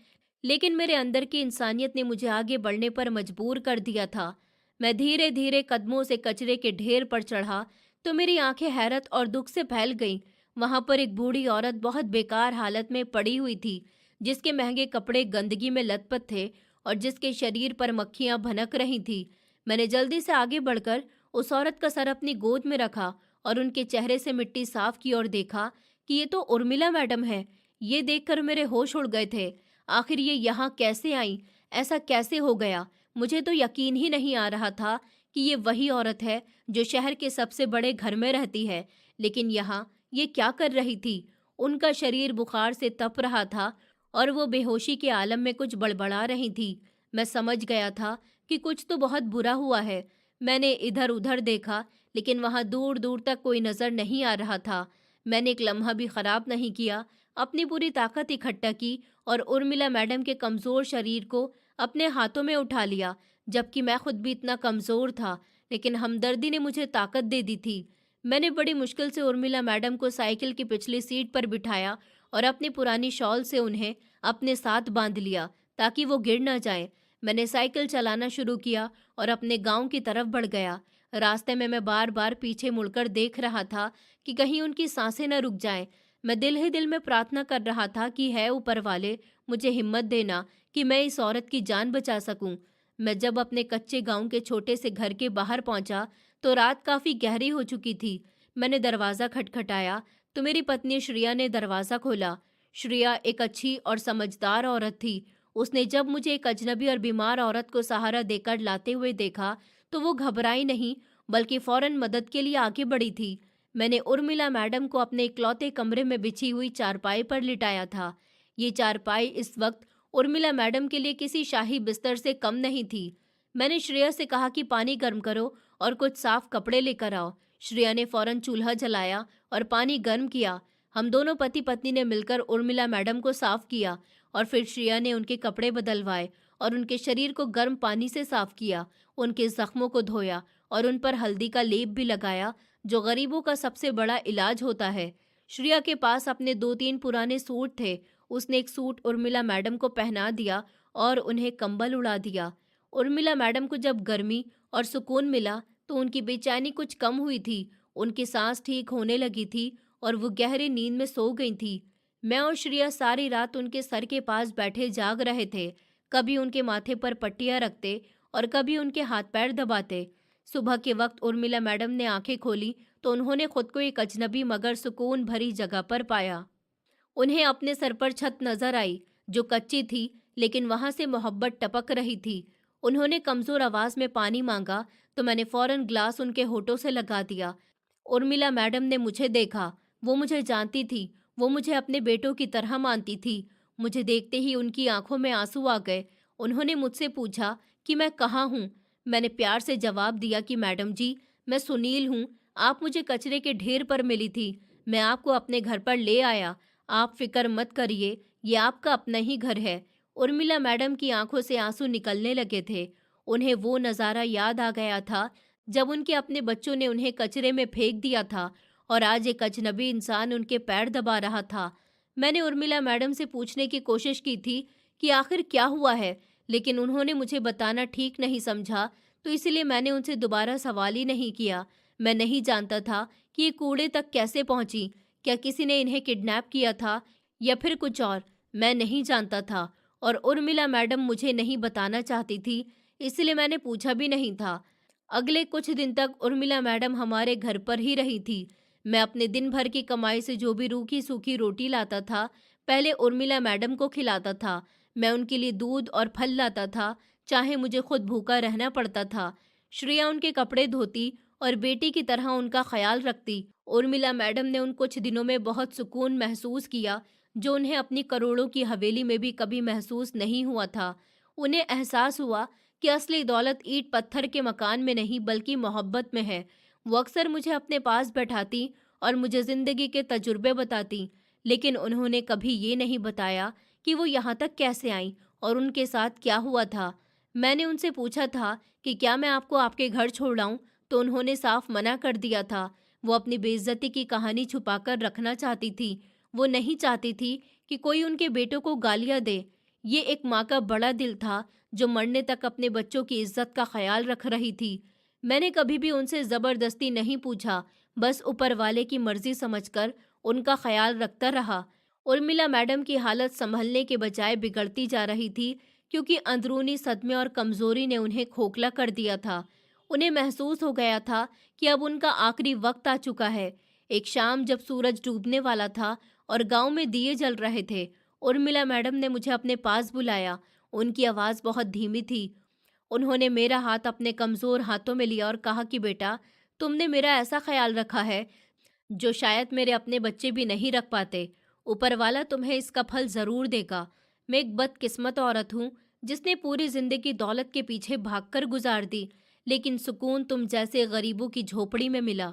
Speaker 1: लेकिन मेरे अंदर की इंसानियत ने मुझे आगे बढ़ने पर मजबूर कर दिया था। मैं धीरे धीरे कदमों से कचरे के ढेर पर चढ़ा तो मेरी आंखें हैरत और दुख से फैल गईं। वहां पर एक बूढ़ी औरत बहुत बेकार हालत में पड़ी हुई थी, जिसके महंगे कपड़े गंदगी में लथपथ थे और जिसके शरीर पर मक्खियां भनक रही थी। मैंने जल्दी से आगे बढ़कर उस औरत का सर अपनी गोद में रखा और उनके चेहरे से मिट्टी साफ की और देखा कि ये तो उर्मिला मैडम है। ये देखकर मेरे होश उड़ गए थे। आखिर ये यहाँ कैसे आई? ऐसा कैसे हो गया? मुझे तो यकीन ही नहीं आ रहा था कि ये वही औरत है जो शहर के सबसे बड़े घर में रहती है। लेकिन यहाँ ये क्या कर रही थी? उनका शरीर बुखार से तप रहा था और वो बेहोशी के आलम में कुछ बड़बड़ा रही थी। मैं समझ गया था कि कुछ तो बहुत बुरा हुआ है। मैंने इधर उधर देखा, लेकिन वहां दूर दूर तक कोई नजर नहीं आ रहा था। मैंने एक लम्हा भी खराब नहीं किया, अपनी पूरी ताकत इकट्ठा की और उर्मिला मैडम के कमजोर शरीर को अपने हाथों में उठा लिया, जबकि मैं खुद भी इतना कमजोर था, लेकिन हमदर्दी ने मुझे ताकत दे दी थी। मैंने बड़ी मुश्किल से उर्मिला मैडम को साइकिल की पिछली सीट पर बिठाया और अपनी पुरानी शॉल से उन्हें अपने साथ बांध लिया ताकि वो गिर न जाए। मैंने साइकिल चलाना शुरू किया और अपने गांव की तरफ बढ़ गया। रास्ते में मैं बार बार पीछे मुड़कर देख रहा था कि कहीं उनकी सांसें न रुक जाएं। मैं दिल ही दिल में प्रार्थना कर रहा था कि है ऊपर वाले, मुझे हिम्मत देना कि मैं इस औरत की जान बचा सकूं। मैं जब अपने कच्चे गांव के छोटे से घर के बाहर पहुंचा तो रात काफी गहरी हो चुकी थी। मैंने दरवाजा खटखटाया तो मेरी पत्नी श्रिया ने दरवाजा खोला। श्रिया एक अच्छी और समझदार औरत थी। उसने जब मुझे एक अजनबी और बीमार औरत को सहारा देकर लाते हुए देखा तो वो घबराई नहीं, बल्कि फौरन मदद के लिए आगे बढ़ी थी। मैंने उर्मिला मैडम को अपने इकलौते कमरे में बिछी हुई चारपाई पर लिटाया था। ये चारपाई इस वक्त उर्मिला मैडम के लिए किसी शाही बिस्तर से कम नहीं थी। मैंने श्रेया से कहा कि पानी गर्म करो और कुछ साफ कपड़े लेकर आओ। श्रेया ने फौरन चूल्हा जलाया और पानी गर्म किया। हम दोनों पति पत्नी ने मिलकर उर्मिला मैडम को साफ किया और फिर श्रेया ने उनके कपड़े बदलवाए और उनके शरीर को गर्म पानी से साफ किया, उनके जख्मों को धोया और उन पर हल्दी का लेप भी लगाया, जो गरीबों का सबसे बड़ा इलाज होता है। श्रेया के पास अपने 2-3 पुराने सूट थे। उसने एक सूट उर्मिला मैडम को पहना दिया और उन्हें कंबल उड़ा दिया। उर्मिला मैडम को जब गर्मी और सुकून मिला तो उनकी बेचैनी कुछ कम हुई थी। उनकी सांस ठीक होने लगी थी और वो गहरी नींद में सो गई थी। मैं और श्रेया सारी रात उनके सर के पास बैठे जाग रहे थे, कभी उनके माथे पर पट्टियां रखते और कभी उनके हाथ पैर दबाते। सुबह के वक्त उर्मिला मैडम ने आंखें खोली तो उन्होंने खुद को एक अजनबी मगर सुकून भरी जगह पर पाया। उन्हें अपने सर पर छत नजर आई, जो कच्ची थी, लेकिन वहां से मोहब्बत टपक रही थी। उन्होंने कमजोर आवाज में पानी मांगा तो मैंने फौरन ग्लास उनके होठों से लगा दिया। उर्मिला मैडम ने मुझे देखा। वो मुझे जानती थी, वो मुझे अपने बेटों की तरह मानती थी। मुझे देखते ही उनकी आंखों में आंसू आ गए। उन्होंने मुझसे पूछा कि मैं कहाँ हूँ। मैंने प्यार से जवाब दिया कि मैडम जी, मैं सुनील हूँ। आप मुझे कचरे के ढेर पर मिली थी। मैं आपको अपने घर पर ले आया। आप फिक्र मत करिए, ये आपका अपना ही घर है। उर्मिला मैडम की आंखों से आंसू निकलने लगे थे। उन्हें वो नज़ारा याद आ गया था जब उनके अपने बच्चों ने उन्हें कचरे में फेंक दिया था और आज एक अजनबी इंसान उनके पैर दबा रहा था। मैंने उर्मिला मैडम से पूछने की कोशिश की थी कि आखिर क्या हुआ है, लेकिन उन्होंने मुझे बताना ठीक नहीं समझा, तो इसलिए मैंने उनसे दोबारा सवाल ही नहीं किया। मैं नहीं जानता था कि ये कूड़े तक कैसे पहुंची। क्या किसी ने इन्हें किडनैप किया था या फिर कुछ और? मैं नहीं जानता था और उर्मिला मैडम मुझे नहीं बताना चाहती थी, इसलिए मैंने पूछा भी नहीं था। अगले कुछ दिन तक उर्मिला मैडम हमारे घर पर ही रही थी। मैं अपने दिन भर की कमाई से जो भी रूखी सूखी रोटी लाता था, पहले उर्मिला मैडम को खिलाता था। मैं उनके लिए दूध और फल लाता था, चाहे मुझे खुद भूखा रहना पड़ता था। श्रेया उनके कपड़े धोती और बेटी की तरह उनका ख्याल रखती। उर्मिला मैडम ने उन कुछ दिनों में बहुत सुकून महसूस किया, जो उन्हें अपनी करोड़ों की हवेली में भी कभी महसूस नहीं हुआ था। उन्हें एहसास हुआ कि असली दौलत ईंट पत्थर के मकान में नहीं बल्कि मोहब्बत में है। वो अक्सर मुझे अपने पास बैठाती और मुझे जिंदगी के तजुर्बे बताती, लेकिन उन्होंने कभी ये नहीं बताया कि वो यहाँ तक कैसे आई और उनके साथ क्या हुआ था। मैंने उनसे पूछा था कि क्या मैं आपको आपके घर छोड़ आऊं, तो उन्होंने साफ मना कर दिया था। वो अपनी बेइज्जती की कहानी छुपाकर रखना चाहती थी। वो नहीं चाहती थी कि कोई उनके बेटों को गालियां दे। ये एक माँ का बड़ा दिल था, जो मरने तक अपने बच्चों की इज्जत का ख्याल रख रही थी। मैंने कभी भी उनसे जबरदस्ती नहीं पूछा, बस ऊपर वाले की मर्जी समझकर उनका ख्याल रखता रहा। उर्मिला मैडम की हालत संभलने के बजाय बिगड़ती जा रही थी, क्योंकि अंदरूनी सदमे और कमजोरी ने उन्हें खोखला कर दिया था। उन्हें महसूस हो गया था कि अब उनका आखिरी वक्त आ चुका है। एक शाम जब सूरज डूबने वाला था और गांव में दिए जल रहे थे, उर्मिला मैडम ने मुझे अपने पास बुलाया। उनकी आवाज़ बहुत धीमी थी। उन्होंने मेरा हाथ अपने कमज़ोर हाथों में लिया और कहा कि बेटा, तुमने मेरा ऐसा ख्याल रखा है जो शायद मेरे अपने बच्चे भी नहीं रख पाते। ऊपर वाला तुम्हें इसका फल ज़रूर देगा। मैं एक बदकिस्मत औरत हूँ, जिसने पूरी ज़िंदगी दौलत के पीछे भागकर गुजार दी, लेकिन सुकून तुम जैसे गरीबों की झोपड़ी में मिला।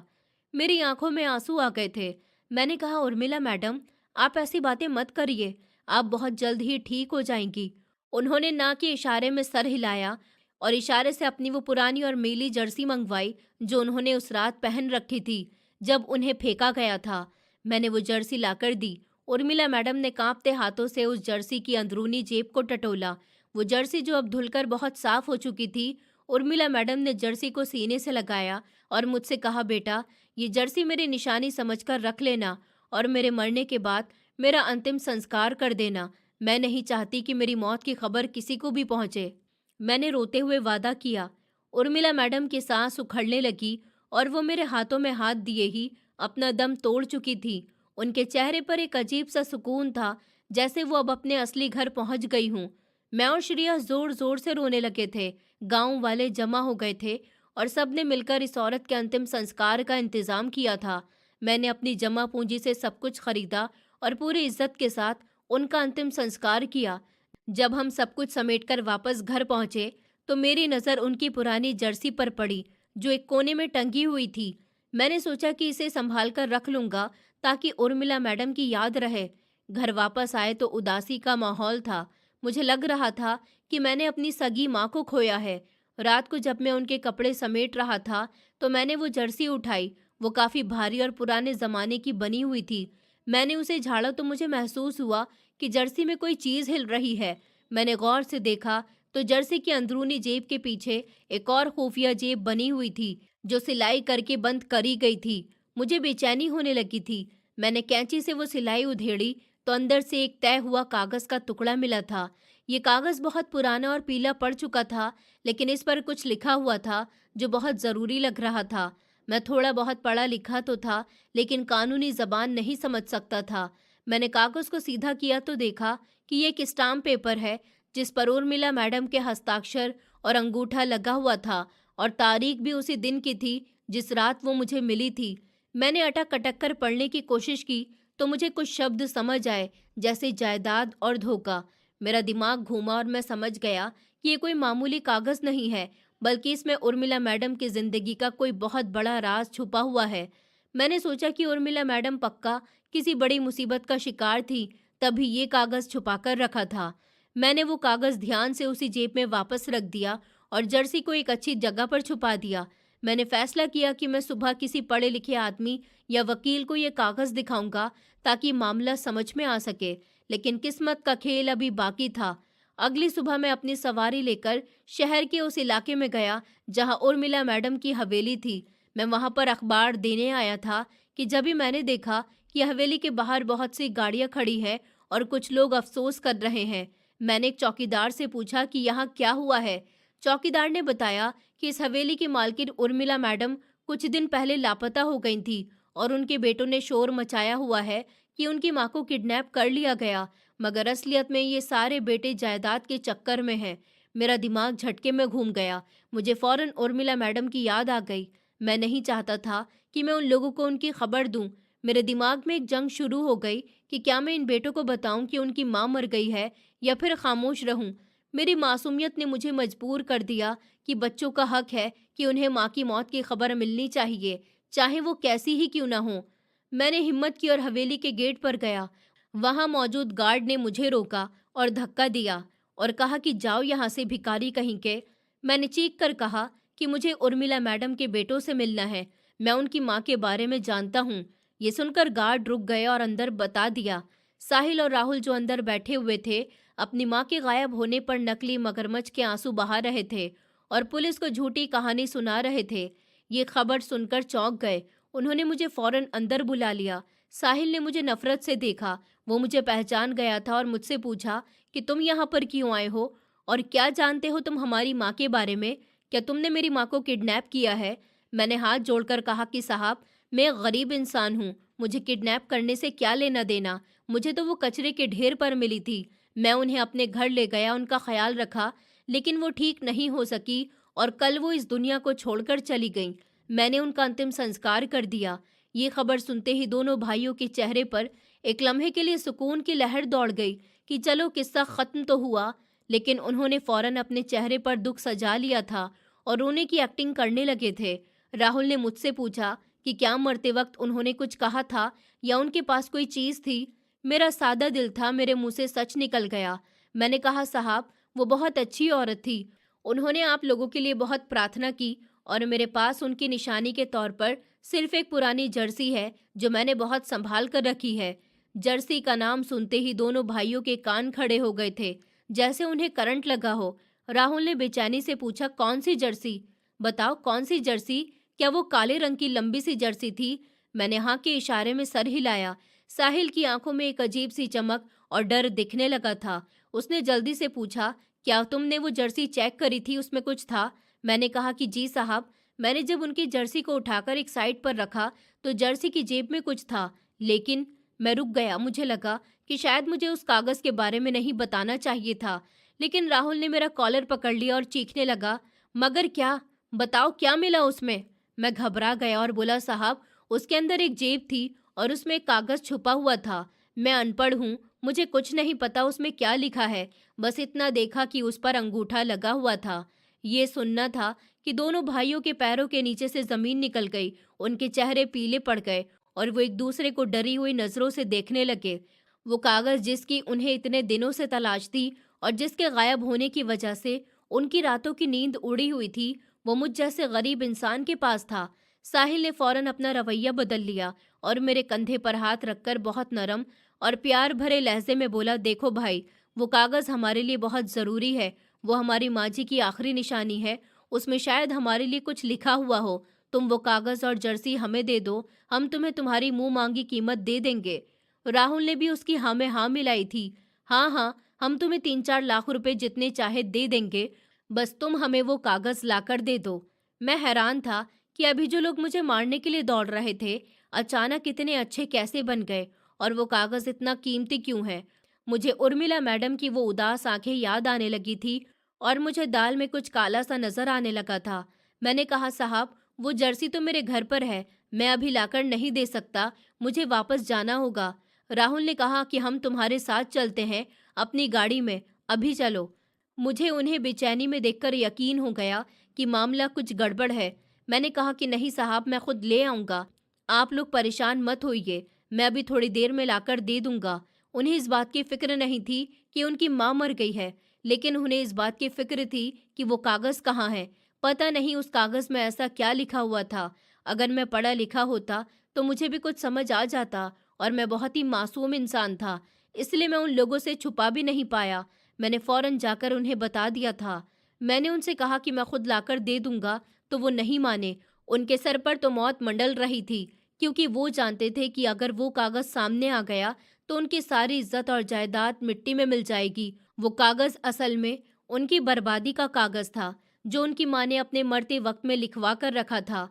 Speaker 1: मेरी आंखों में आंसू आ गए थे। मैंने कहा, उर्मिला मैडम, आप ऐसी बातें मत करिए। आप बहुत जल्द ही ठीक हो जाएंगी। उन्होंने ना के इशारे में सर हिलाया और इशारे से अपनी वो पुरानी और मेली जर्सी मंगवाई जो उन्होंने उस रात पहन रखी थी जब उन्हें फेंका गया था। मैंने वो जर्सी लाकर दी। उर्मिला मैडम ने कांपते हाथों से उस जर्सी की अंदरूनी जेब को टटोला। वो जर्सी जो अब धुलकर बहुत साफ हो चुकी थी। उर्मिला मैडम ने जर्सी को सीने से लगाया और मुझसे कहा, बेटा, ये जर्सी मेरी निशानी समझकर रख लेना और मेरे मरने के बाद मेरा अंतिम संस्कार कर देना। मैं नहीं चाहती कि मेरी मौत की खबर किसी को भी पहुंचे। मैंने रोते हुए वादा किया। उर्मिला मैडम की सांस उखड़ने लगी और वो मेरे हाथों में हाथ दिए ही अपना दम तोड़ चुकी थी। उनके चेहरे पर एक अजीब सा सुकून था, जैसे वो अब अपने असली घर पहुंच गई हूँ। मैं और श्रेया जोर जोर से रोने लगे थे। गांव वाले जमा हो गए थे और सबने मिलकर इस औरत के अंतिम संस्कार का इंतजाम किया था। मैंने अपनी जमा पूंजी से सब कुछ खरीदा और पूरी इज्जत के साथ उनका अंतिम संस्कार किया। जब हम सब कुछ समेटकर वापस घर पहुंचे, तो मेरी नज़र उनकी पुरानी जर्सी पर पड़ी, जो एक कोने में टंगी हुई थी। मैंने सोचा कि इसे संभाल कर रख लूंगा ताकि उर्मिला मैडम की याद रहे। घर वापस आए तो उदासी का माहौल था। मुझे लग रहा था कि मैंने अपनी सगी माँ को खोया है। रात को जब मैं उनके कपड़े समेट रहा था, तो मैंने वो जर्सी उठाई। वो काफ़ी भारी और पुराने ज़माने की बनी हुई थी। मैंने उसे झाड़ा तो मुझे महसूस हुआ कि जर्सी में कोई चीज़ हिल रही है। मैंने गौर से देखा तो जर्सी की अंदरूनी जेब के पीछे एक और खुफिया जेब बनी हुई थी, जो सिलाई करके बंद करी गई थी। मुझे बेचैनी होने लगी थी। मैंने कैंची से वो सिलाई उधेड़ी तो अंदर से एक तय हुआ कागज़ का टुकड़ा मिला था। ये कागज़ बहुत पुराना और पीला पड़ चुका था, लेकिन इस पर कुछ लिखा हुआ था जो बहुत ज़रूरी लग रहा था। मैं थोड़ा बहुत पढ़ा लिखा तो था, लेकिन कानूनी ज़बान नहीं समझ सकता था। मैंने कागज़ को सीधा किया तो देखा कि ये एक स्टाम्प पेपर है, जिस पर उर्मिला मैडम के हस्ताक्षर और अंगूठा लगा हुआ था, और तारीख भी उसी दिन की थी जिस रात वो मुझे मिली थी। मैंने अटक-अटक कर पढ़ने की कोशिश की, तो मुझे कुछ शब्द समझ आए, जैसे जायदाद और धोखा। मेरा दिमाग घूमा और मैं समझ गया कि ये कोई मामूली कागज़ नहीं है, बल्कि इसमें उर्मिला मैडम की ज़िंदगी का कोई बहुत बड़ा राज छुपा हुआ है। मैंने सोचा कि उर्मिला मैडम पक्का किसी बड़ी मुसीबत का शिकार थी, तभी ये कागज़ छुपा कर रखा था। मैंने वो कागज़ ध्यान से उसी जेब में वापस रख दिया और जर्सी को एक अच्छी जगह पर छुपा दिया। मैंने फैसला किया कि मैं सुबह किसी पढ़े लिखे आदमी या वकील को ये कागज़ दिखाऊंगा, ताकि मामला समझ में आ सके। लेकिन किस्मत का खेल अभी बाकी था। अगली सुबह मैं अपनी सवारी लेकर शहर के उस इलाके में गया जहां उर्मिला मैडम की हवेली थी। मैं वहां पर अखबार देने आया था कि जब ही मैंने देखा कि हवेली के बाहर बहुत सी गाड़ियां खड़ी हैं और कुछ लोग अफसोस कर रहे हैं। मैंने एक चौकीदार से पूछा कि यहाँ क्या हुआ है। चौकीदार ने बताया कि इस हवेली की मालकिन उर्मिला मैडम कुछ दिन पहले लापता हो गई थी और उनके बेटों ने शोर मचाया हुआ है कि उनकी मां को किडनैप कर लिया गया, मगर असलियत में ये सारे बेटे जायदाद के चक्कर में हैं। मेरा दिमाग झटके में घूम गया। मुझे फौरन उर्मिला मैडम की याद आ गई। मैं नहीं चाहता था कि मैं उन लोगों को उनकी खबर दूं। मेरे दिमाग में एक जंग शुरू हो गई कि क्या मैं इन बेटों को बताऊं कि उनकी मां मर गई है, या फिर खामोश रहूं। मेरी मासूमियत ने मुझे मजबूर कर दिया कि बच्चों का हक है कि उन्हें मां की मौत की खबर मिलनी चाहिए, चाहे वो कैसी ही क्यों ना हो। मैंने हिम्मत की और हवेली के गेट पर गया। वहां मौजूद गार्ड ने मुझे रोका और धक्का दिया और कहा कि जाओ यहाँ से, भिखारी कहीं के। मैंने चीख कर कहा कि मुझे उर्मिला मैडम के बेटों से मिलना है, मैं उनकी माँ के बारे में जानता हूँ। ये सुनकर गार्ड रुक गए और अंदर बता दिया। साहिल और राहुल जो अंदर बैठे हुए थे, अपनी माँ के गायब होने पर नकली मगरमच्छ के आंसू बहा रहे थे और पुलिस को झूठी कहानी सुना रहे थे। ये खबर सुनकर चौंक गए। उन्होंने मुझे फौरन अंदर बुला लिया। साहिल ने मुझे नफरत से देखा। वो मुझे पहचान गया था और मुझसे पूछा कि तुम यहाँ पर क्यों आए हो और क्या जानते हो तुम हमारी माँ के बारे में? क्या तुमने मेरी माँ को किडनैप किया है? मैंने हाथ जोड़कर कहा कि साहब, मैं एक गरीब इंसान हूँ, मुझे किडनैप करने से क्या लेना देना। मुझे तो वो कचरे के ढेर पर मिली थी। मैं उन्हें अपने घर ले गया, उनका ख्याल रखा, लेकिन वो ठीक नहीं हो सकी और कल वो इस दुनिया को छोड़कर चली गई। मैंने उनका अंतिम संस्कार कर दिया। ये खबर सुनते ही दोनों भाइयों के चेहरे पर एक लम्हे के लिए सुकून की लहर दौड़ गई कि चलो किस्सा खत्म तो हुआ, लेकिन उन्होंने फौरन अपने चेहरे पर दुख सजा लिया था और रोने की एक्टिंग करने लगे थे। राहुल ने मुझसे पूछा कि क्या मरते वक्त उन्होंने कुछ कहा था या उनके पास कोई चीज़ थी। मेरा सादा दिल था, मेरे मुंह से सच निकल गया। मैंने कहा, साहब, वो बहुत अच्छी औरत थी, उन्होंने आप लोगों के लिए बहुत प्रार्थना की और मेरे पास उनकी निशानी के तौर पर सिर्फ एक पुरानी जर्सी है जो मैंने बहुत संभाल कर रखी है। जर्सी का नाम सुनते ही दोनों भाइयों के कान खड़े हो गए थे, जैसे उन्हें करंट लगा हो। राहुल ने बेचैनी से पूछा, कौन सी जर्सी? बताओ, कौन सी जर्सी? क्या वो काले रंग की लंबी सी जर्सी थी? मैंने हाँ के इशारे में सर हिलाया। साहिल की आंखों में एक अजीब सी चमक और डर दिखने लगा था। उसने जल्दी से पूछा, क्या तुमने वो जर्सी चेक करी थी, उसमें कुछ था? मैंने कहा कि जी साहब। मैंने जब उनकी जर्सी को उठाकर एक साइड पर रखा तो जर्सी की जेब में कुछ था, लेकिन मैं रुक गया। मुझे लगा कि शायद मुझे उस कागज़ के बारे में नहीं बताना चाहिए था, लेकिन राहुल ने मेरा कॉलर पकड़ लिया और चीखने लगा, मगर क्या? बताओ, क्या मिला उसमें? मैं घबरा गया और बोला, साहब, उसके अंदर एक जेब थी और उसमें एक कागज़ छुपा हुआ था। मैं अनपढ़ हूँ, मुझे कुछ नहीं पता उसमें क्या लिखा है, बस इतना देखा कि उस पर अंगूठा लगा हुआ था। ये सुनना था कि दोनों भाइयों के पैरों के नीचे से जमीन निकल गई। उनके चेहरे पीले पड़ गए और वो एक दूसरे को डरी हुई नजरों से देखने लगे। वो कागज जिसकी उन्हें इतने दिनों से तलाश थी और जिसके गायब होने की वजह से उनकी रातों की नींद उड़ी हुई थी, वो मुझ जैसे गरीब इंसान के पास था। साहिल ने फौरन अपना रवैया बदल लिया और मेरे कंधे पर हाथ रखकर बहुत नरम और प्यार भरे लहजे में बोला, देखो भाई, वो कागज हमारे लिए बहुत जरूरी है। वो हमारी माँ जी की आखिरी निशानी है, उसमें शायद हमारे लिए कुछ लिखा हुआ हो। तुम वो कागज और जर्सी हमें दे दो, हम तुम्हें तुम्हारी मुंह मांगी कीमत दे देंगे। राहुल ने भी उसकी हाँ में हाँ मिलाई थी। हाँ हाँ, हम तुम्हें 3-4 लाख रुपए जितने चाहे दे देंगे, बस तुम हमें वो कागज लाकर दे दो। मैं हैरान था कि अभी जो लोग मुझे मारने के लिए दौड़ रहे थे, अचानक इतने अच्छे कैसे बन गए, और वो कागज इतना कीमती क्यों है। मुझे उर्मिला मैडम की वो उदास आंखें याद आने लगी थी और मुझे दाल में कुछ काला सा नजर आने लगा था। मैंने कहा, साहब, वो जर्सी तो मेरे घर पर है, मैं अभी लाकर नहीं दे सकता, मुझे वापस जाना होगा। राहुल ने कहा कि हम तुम्हारे साथ चलते हैं, अपनी गाड़ी में, अभी चलो। मुझे उन्हें बेचैनी में देखकर यकीन हो गया कि मामला कुछ गड़बड़ है। मैंने कहा कि नहीं साहब, मैं खुद ले आऊंगा, आप लोग परेशान मत होइए, मैं अभी थोड़ी देर में लाकर दे दूंगा। उन्हें इस बात की फिक्र नहीं थी कि उनकी माँ मर गई है, लेकिन उन्हें इस बात की फिक्र थी कि वो कागज कहाँ है। पता नहीं उस कागज में ऐसा क्या लिखा हुआ था। अगर मैं पढ़ा लिखा होता तो मुझे भी कुछ समझ आ जाता, और मैं बहुत ही मासूम इंसान था, इसलिए मैं उन लोगों से छुपा भी नहीं पाया। मैंने फौरन जाकर उन्हें बता दिया था। मैंने उनसे कहा कि मैं खुद लाकर दे दूंगा, तो वो नहीं माने। उनके सर पर तो मौत मंडल रही थी, क्योंकि वो जानते थे कि अगर वो कागज सामने आ गया तो उनकी सारी इज्जत और जायदाद मिट्टी में मिल जाएगी। वो कागज असल में उनकी बर्बादी का कागज था, जो उनकी माँ ने अपने मरते वक्त में लिखवा कर रखा था।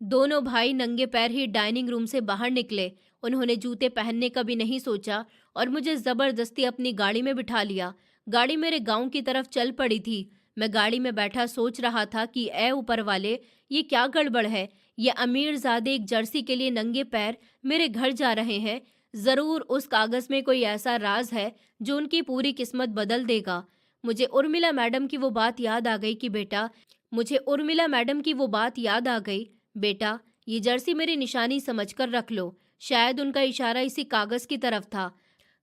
Speaker 1: दोनों भाई नंगे पैर ही डाइनिंग रूम से बाहर निकले। उन्होंने जूते पहनने का भी नहीं सोचा और मुझे जबरदस्ती अपनी गाड़ी में बिठा लिया। गाड़ी मेरे गांव की तरफ चल पड़ी थी। मैं गाड़ी में बैठा सोच रहा था कि ए ऊपर वाले, ये क्या गड़बड़ है। ये अमीरजादे एक जर्सी के लिए नंगे पैर मेरे घर जा रहे हैं। जरूर उस कागज में कोई ऐसा राज है जो उनकी पूरी किस्मत बदल देगा। मुझे उर्मिला मैडम की वो बात याद आ गई कि बेटा मुझे उर्मिला मैडम की वो बात याद आ गई बेटा, ये जर्सी मेरी निशानी समझकर रख लो। शायद उनका इशारा इसी कागज की तरफ था।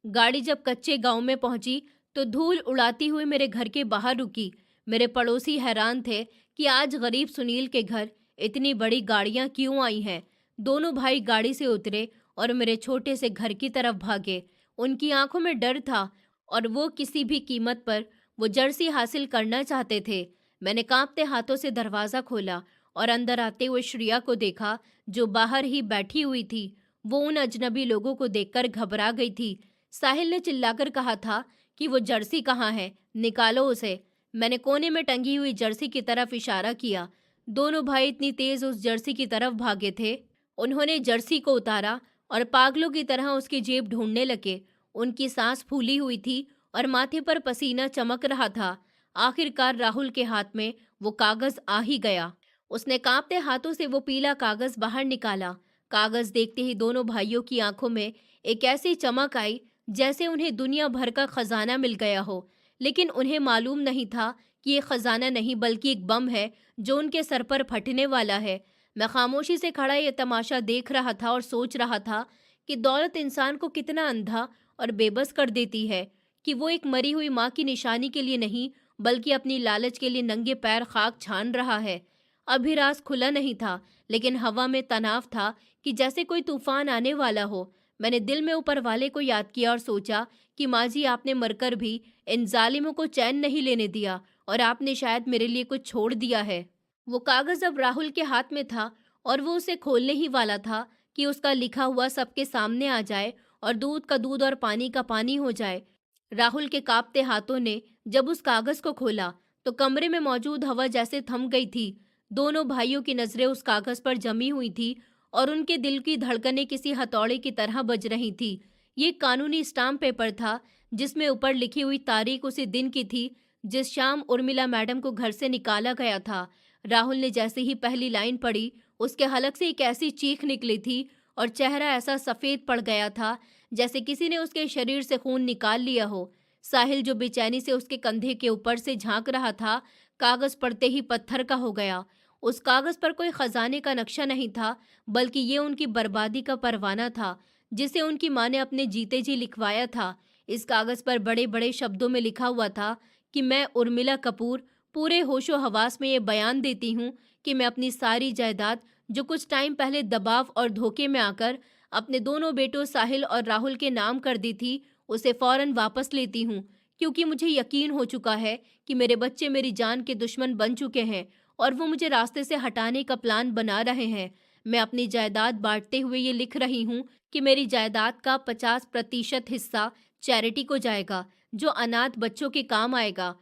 Speaker 1: गाड़ी जब कच्चे गांव में पहुंची तो धूल उड़ाती हुई मेरे घर के बाहर रुकी। मेरे पड़ोसी हैरान थे कि आज गरीब सुनील के घर इतनी बड़ी गाड़ियां क्यों आई हैं। दोनों भाई गाड़ी से उतरे और मेरे छोटे से घर की तरफ भागे। उनकी आंखों में डर था और वो किसी भी कीमत पर वो जर्सी हासिल करना चाहते थे। मैंने कांपते हाथों से दरवाज़ा खोला और अंदर आते हुए श्रिया को देखा, जो बाहर ही बैठी हुई थी। वो उन अजनबी लोगों को देखकर घबरा गई थी। साहिल ने चिल्लाकर कहा था कि वो जर्सी कहाँ है, निकालो उसे। मैंने कोने में टंगी हुई जर्सी की तरफ इशारा किया। दोनों भाई इतनी तेज उस जर्सी की तरफ भागे थे। उन्होंने जर्सी को उतारा और पागलों की तरह उसकी जेब ढूंढने लगे। उनकी सांस फूली हुई थी और माथे पर पसीना चमक रहा था। आखिरकार राहुल के हाथ में वो कागज आ ही गया। उसने कांपते हाथों से वो पीला कागज बाहर निकाला। कागज देखते ही दोनों भाइयों की आंखों में एक ऐसी चमक आई जैसे उन्हें दुनिया भर का खजाना मिल गया हो। लेकिन उन्हें मालूम नहीं था कि ये खजाना नहीं बल्कि एक बम है जो उनके सर पर फटने वाला है। मैं खामोशी से खड़ा ये तमाशा देख रहा था और सोच रहा था कि दौलत इंसान को कितना अंधा और बेबस कर देती है, कि वो एक मरी हुई माँ की निशानी के लिए नहीं बल्कि अपनी लालच के लिए नंगे पैर खाक छान रहा है। अभी राज खुला नहीं था, लेकिन हवा में तनाव था कि जैसे कोई तूफान आने वाला हो। मैंने दिल में ऊपर वाले को याद किया और सोचा कि माँ जी, आपने मरकर भी इन जालिमों को चैन नहीं लेने दिया और आपने शायद मेरे लिए कुछ छोड़ दिया है। वो कागज अब राहुल के हाथ में था और वो उसे खोलने ही वाला था कि उसका लिखा हुआ सबके सामने आ जाए और दूध का दूध और पानी का पानी हो जाए। राहुल के कांपते हाथों ने जब उस कागज को खोला तो कमरे में मौजूद हवा जैसे थम गई थी। दोनों भाइयों की नजरें उस कागज पर जमी हुई थी और उनके दिल की धड़कनें किसी हथौड़े की तरह बज रही थी। ये कानूनी स्टाम्प पेपर था जिसमें ऊपर लिखी हुई तारीख उसी दिन की थी जिस शाम उर्मिला मैडम को घर से निकाला गया था। राहुल ने जैसे ही पहली लाइन पढ़ी, उसके हलक से एक ऐसी चीख निकली थी और चेहरा ऐसा सफेद पड़ गया था जैसे किसी ने उसके शरीर से खून निकाल लिया हो। साहिल, जो बेचैनी से उसके कंधे के ऊपर से झांक रहा था, कागज पढ़ते ही पत्थर का हो गया। उस कागज पर कोई खजाने का नक्शा नहीं था, बल्कि ये उनकी बर्बादी का परवाना था जिसे उनकी माँ ने अपने जीते जी लिखवाया था। इस कागज पर बड़े बड़े शब्दों में लिखा हुआ था कि मैं उर्मिला कपूर पूरे होशो हवास में ये बयान देती हूँ कि मैं अपनी सारी जायदाद, जो कुछ टाइम पहले दबाव और धोखे में आकर अपने दोनों बेटों साहिल और राहुल के नाम कर दी थी, उसे फौरन वापस लेती हूँ, क्योंकि मुझे यकीन हो चुका है कि मेरे बच्चे मेरी जान के दुश्मन बन चुके हैं और वो मुझे रास्ते से हटाने का प्लान बना रहे हैं। मैं अपनी जायदाद बांटते हुए ये लिख रही हूँ कि मेरी जायदाद का 50% हिस्सा चैरिटी को जाएगा, जो अनाथ बच्चों के काम आएगा,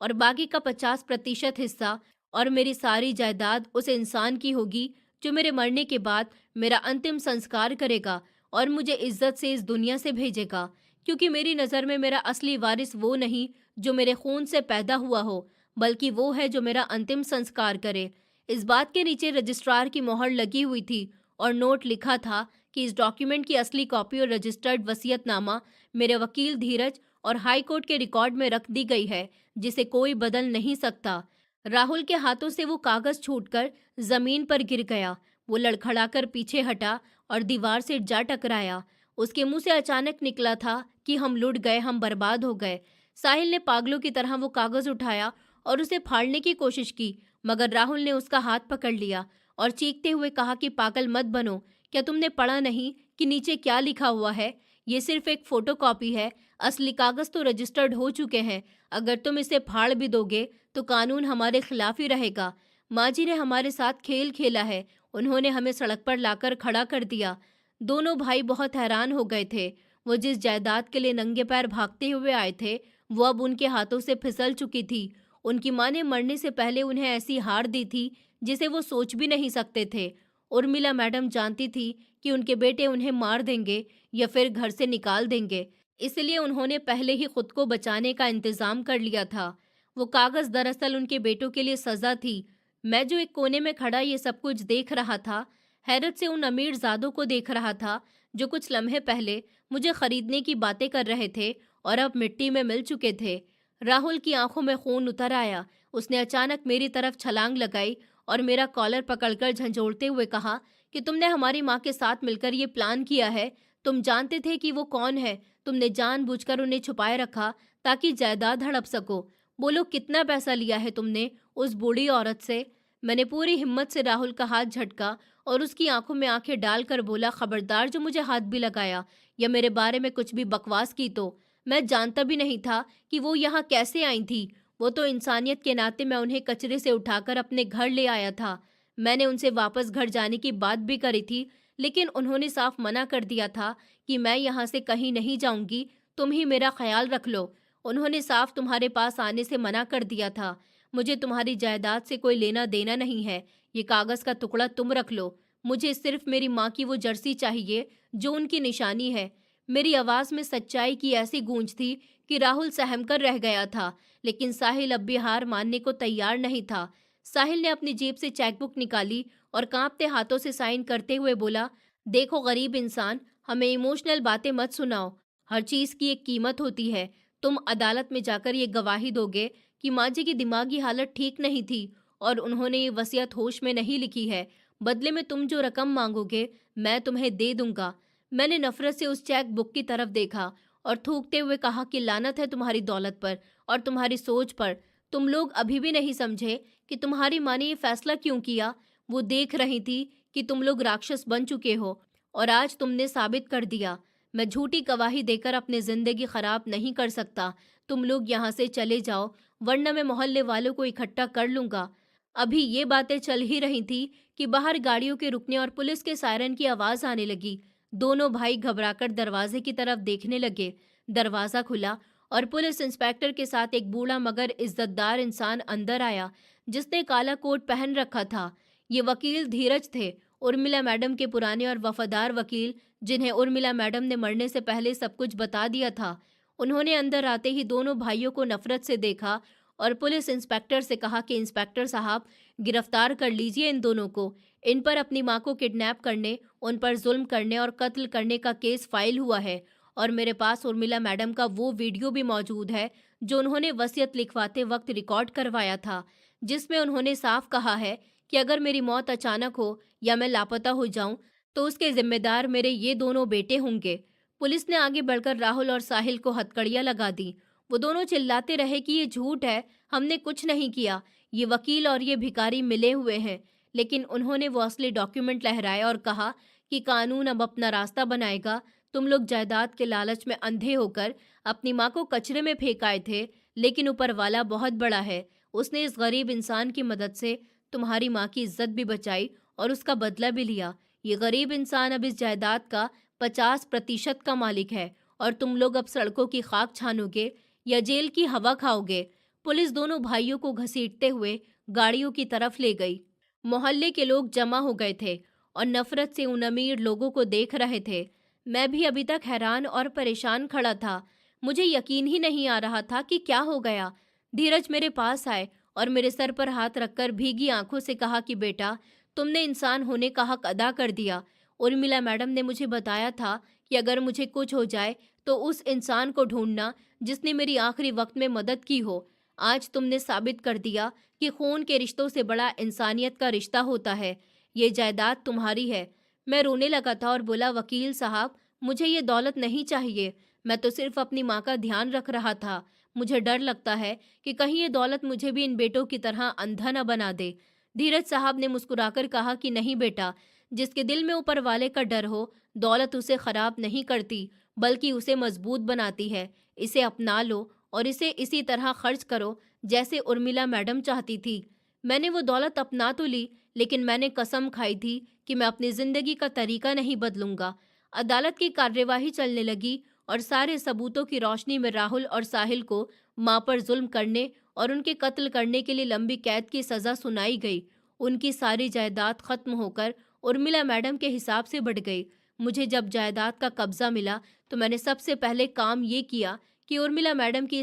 Speaker 1: और बाकी का 50% हिस्सा और मेरी सारी जायदाद उस इंसान की होगी जो मेरे मरने के बाद मेरा अंतिम संस्कार करेगा और मुझे इज्जत से इस दुनिया से भेजेगा। क्योंकि मेरी नज़र में मेरा असली वारिस वो नहीं जो मेरे खून से पैदा हुआ हो, बल्कि वो है जो मेरा अंतिम संस्कार करे। इस बात के नीचे रजिस्ट्रार की मोहर लगी हुई थी और नोट लिखा था कि इस डॉक्यूमेंट की असली कॉपी और रजिस्टर्ड वसीयतनामा मेरे वकील धीरज और हाई कोर्ट के रिकॉर्ड में रख दी गई है, जिसे कोई बदल नहीं सकता। राहुल के हाथों से वो कागज छूटकर जमीन पर गिर गया। वो लड़खड़ाकर पीछे हटा और दीवार से जा टकराया। उसके मुंह से अचानक निकला था कि हम लुट गए, हम बर्बाद हो गए। साहिल ने पागलों की तरह वो कागज उठाया और उसे फाड़ने की कोशिश की, मगर राहुल ने उसका हाथ पकड़ लिया और चीखते हुए कहा कि पागल मत बनो। क्या तुमने पढ़ा नहीं कि नीचे क्या लिखा हुआ है? ये सिर्फ एक फोटोकॉपी है। असली कागज तो रजिस्टर्ड हो चुके हैं। अगर तुम इसे फाड़ भी दोगे तो कानून हमारे खिलाफ ही रहेगा। माँ जी ने हमारे साथ खेल खेला है। उन्होंने हमें सड़क पर लाकर खड़ा कर दिया। दोनों भाई बहुत हैरान हो गए थे। वो जिस जायदाद के लिए नंगे पैर भागते हुए आए थे, वो अब उनके हाथों से फिसल चुकी थी। उनकी माँ ने मरने से पहले उन्हें ऐसी हार दी थी जिसे वो सोच भी नहीं सकते थे। उर्मिला मैडम जानती थी कि उनके बेटे उन्हें मार देंगे या फिर घर से निकाल देंगे, इसलिए उन्होंने पहले ही खुद को बचाने का इंतजाम कर लिया था। वो कागज दरअसल उनके बेटों के लिए सजा थी। मैं जो एक कोने में खड़ा ये सब कुछ देख रहा था, हैरत से उन अमीर ज़ादों को देख रहा था जो कुछ लम्हे पहले मुझे खरीदने की बातें कर रहे थे और अब मिट्टी में मिल चुके थे। राहुल की आंखों में खून उतर आया। उसने अचानक मेरी तरफ छलांग लगाई और मेरा कॉलर पकड़कर झंझोड़ते हुए कहा कि तुमने हमारी माँ के साथ मिलकर ये प्लान किया है। तुम जानते थे कि वो कौन है। तुमने जानबूझकर उन्हें छुपाए रखा ताकि जायदाद हड़प सको। बोलो, कितना पैसा लिया है तुमने उस बूढ़ी औरत से? मैंने पूरी हिम्मत से राहुल का हाथ झटका और उसकी आंखों में आंखें डालकर बोला, खबरदार जो मुझे हाथ भी लगाया या मेरे बारे में कुछ भी बकवास की तो। मैं जानता भी नहीं था कि वो यहाँ कैसे आई थी। वो तो इंसानियत के नाते मैं उन्हें कचरे से उठाकर अपने घर ले आया था। मैंने उनसे वापस घर जाने की बात भी करी थी, लेकिन उन्होंने साफ मना कर दिया था कि मैं यहाँ से कहीं नहीं जाऊंगी, तुम ही मेरा ख्याल रख लो। उन्होंने साफ तुम्हारे पास आने से मना कर दिया था। मुझे तुम्हारी जायदाद से कोई लेना देना नहीं है। ये कागज का टुकड़ा तुम रख लो। मुझे सिर्फ मेरी माँ की वो जर्सी चाहिए जो उनकी निशानी है। मेरी आवाज में सच्चाई की ऐसी गूंज थी कि राहुल सहम कर रह गया था, लेकिन साहिल अब भी हार मानने को तैयार नहीं था। साहिल ने अपनी जेब से चेकबुक निकाली और कांपते हाथों से साइन करते हुए बोला, देखो गरीब इंसान, हमें इमोशनल बातें मत सुनाओ। हर चीज की एक कीमत होती है। तुम अदालत में जाकर ये गवाही दोगे कि माँ जी की दिमागी हालत ठीक नहीं थी और उन्होंने ये वसीयत होश में नहीं लिखी है। बदले में तुम जो रकम मांगोगे मैं तुम्हें दे दूंगा। मैंने नफरत से उस चेक बुक की तरफ देखा और थूकते हुए कहा कि लानत है तुम्हारी दौलत पर और तुम्हारी सोच पर। तुम लोग अभी भी नहीं समझे कि तुम्हारी माँ ने ये फैसला क्यों किया। वो देख रही थी कि तुम लोग राक्षस बन चुके हो और आज तुमने साबित कर दिया। मैं झूठी गवाही देकर अपनी जिंदगी खराब नहीं कर सकता। तुम लोग यहाँ से चले जाओ, वरना मैं मोहल्ले वालों को इकट्ठा कर लूंगा। अभी ये बातें चल ही रही थी कि बाहर गाड़ियों के रुकने और पुलिस के सायरन की आवाज आने लगी। दोनों भाई घबराकर दरवाजे की तरफ देखने लगे। दरवाजा खुला और पुलिस इंस्पेक्टर के साथ एक बूढ़ा मगर इज्जतदार इंसान अंदर आया, जिसने काला कोट पहन रखा था। ये वकील धीरज थे, उर्मिला मैडम के पुराने और वफादार वकील, जिन्हें उर्मिला मैडम ने मरने से पहले सब कुछ बता दिया था। उन्होंने अंदर आते ही दोनों भाइयों को नफरत से देखा और पुलिस इंस्पेक्टर से कहा कि इंस्पेक्टर साहब, गिरफ्तार कर लीजिए इन दोनों को। इन पर अपनी माँ को किडनैप करने, उन पर जुल्म करने और कत्ल करने का केस फाइल हुआ है और मेरे पास उर्मिला मैडम का वो वीडियो भी मौजूद है जो उन्होंने वसीयत लिखवाते वक्त रिकॉर्ड करवाया था, जिसमें उन्होंने साफ कहा है कि अगर मेरी मौत अचानक हो या मैं लापता हो जाऊं तो उसके जिम्मेदार मेरे ये दोनों बेटे होंगे। पुलिस ने आगे बढ़कर राहुल और साहिल को हथकड़ियां लगा दी। वो दोनों चिल्लाते रहे कि ये झूठ है, हमने कुछ नहीं किया, ये वकील और ये भिखारी मिले हुए हैं। लेकिन उन्होंने वो असली डॉक्यूमेंट लहराए और कहा कि कानून अब अपना रास्ता बनाएगा। तुम लोग जायदाद के लालच में अंधे होकर अपनी माँ को कचरे में फेंक आए थे, लेकिन ऊपर वाला बहुत बड़ा है। उसने इस गरीब इंसान की मदद से तुम्हारी माँ की इज्जत भी बचाई और उसका बदला भी लिया। ये गरीब इंसान अब इस जायदाद का 50% का मालिक है और तुम लोग अब सड़कों की खाक छानोगे या जेल की हवा खाओगे। पुलिस दोनों भाइयों को घसीटते हुए गाड़ियों की तरफ ले गई। मोहल्ले के लोग जमा हो गए थे और नफरत से उन अमीर लोगों को देख रहे थे। मैं भी अभी तक हैरान और परेशान खड़ा था। मुझे यकीन ही नहीं आ रहा था कि क्या हो गया। धीरज मेरे पास आए और मेरे सर पर हाथ रखकर भीगी आंखों से कहा कि बेटा, तुमने इंसान होने का हक अदा कर दिया। उर्मिला मैडम ने मुझे बताया था कि अगर मुझे कुछ हो जाए तो उस इंसान को ढूंढना जिसने मेरी आखिरी वक्त में मदद की हो। आज तुमने साबित कर दिया कि खून के रिश्तों से बड़ा इंसानियत का रिश्ता होता है। ये जायदाद तुम्हारी है। मैं रोने लगा था और बोला, वकील साहब, मुझे ये दौलत नहीं चाहिए। मैं तो सिर्फ अपनी माँ का ध्यान रख रहा था। मुझे डर लगता है कि कहीं ये दौलत मुझे भी इन बेटों की तरह अंधा न बना दे। धीरज साहब ने मुस्कुराकर कहा कि नहीं बेटा, जिसके दिल में ऊपर वाले का डर हो, दौलत उसे खराब नहीं करती बल्कि उसे मजबूत बनाती है। इसे अपना लो और इसे इसी तरह खर्च करो जैसे उर्मिला मैडम चाहती थी। मैंने वो दौलत अपना तो ली, लेकिन मैंने कसम खाई थी कि मैं अपनी जिंदगी का तरीका नहीं बदलूंगा। अदालत की कार्यवाही चलने लगी और सारे सबूतों की रोशनी में राहुल और साहिल को मां पर जुल्म करने और उनके कत्ल करने के लिए लंबी कैद की सजा सुनाई गई। उनकी सारी जायदाद खत्म होकर उर्मिला मैडम के हिसाब से बढ़ गई। मुझे जब जायदाद का कब्जा मिला तो मैंने सबसे पहले काम ये किया कि उर्मिला मैडम की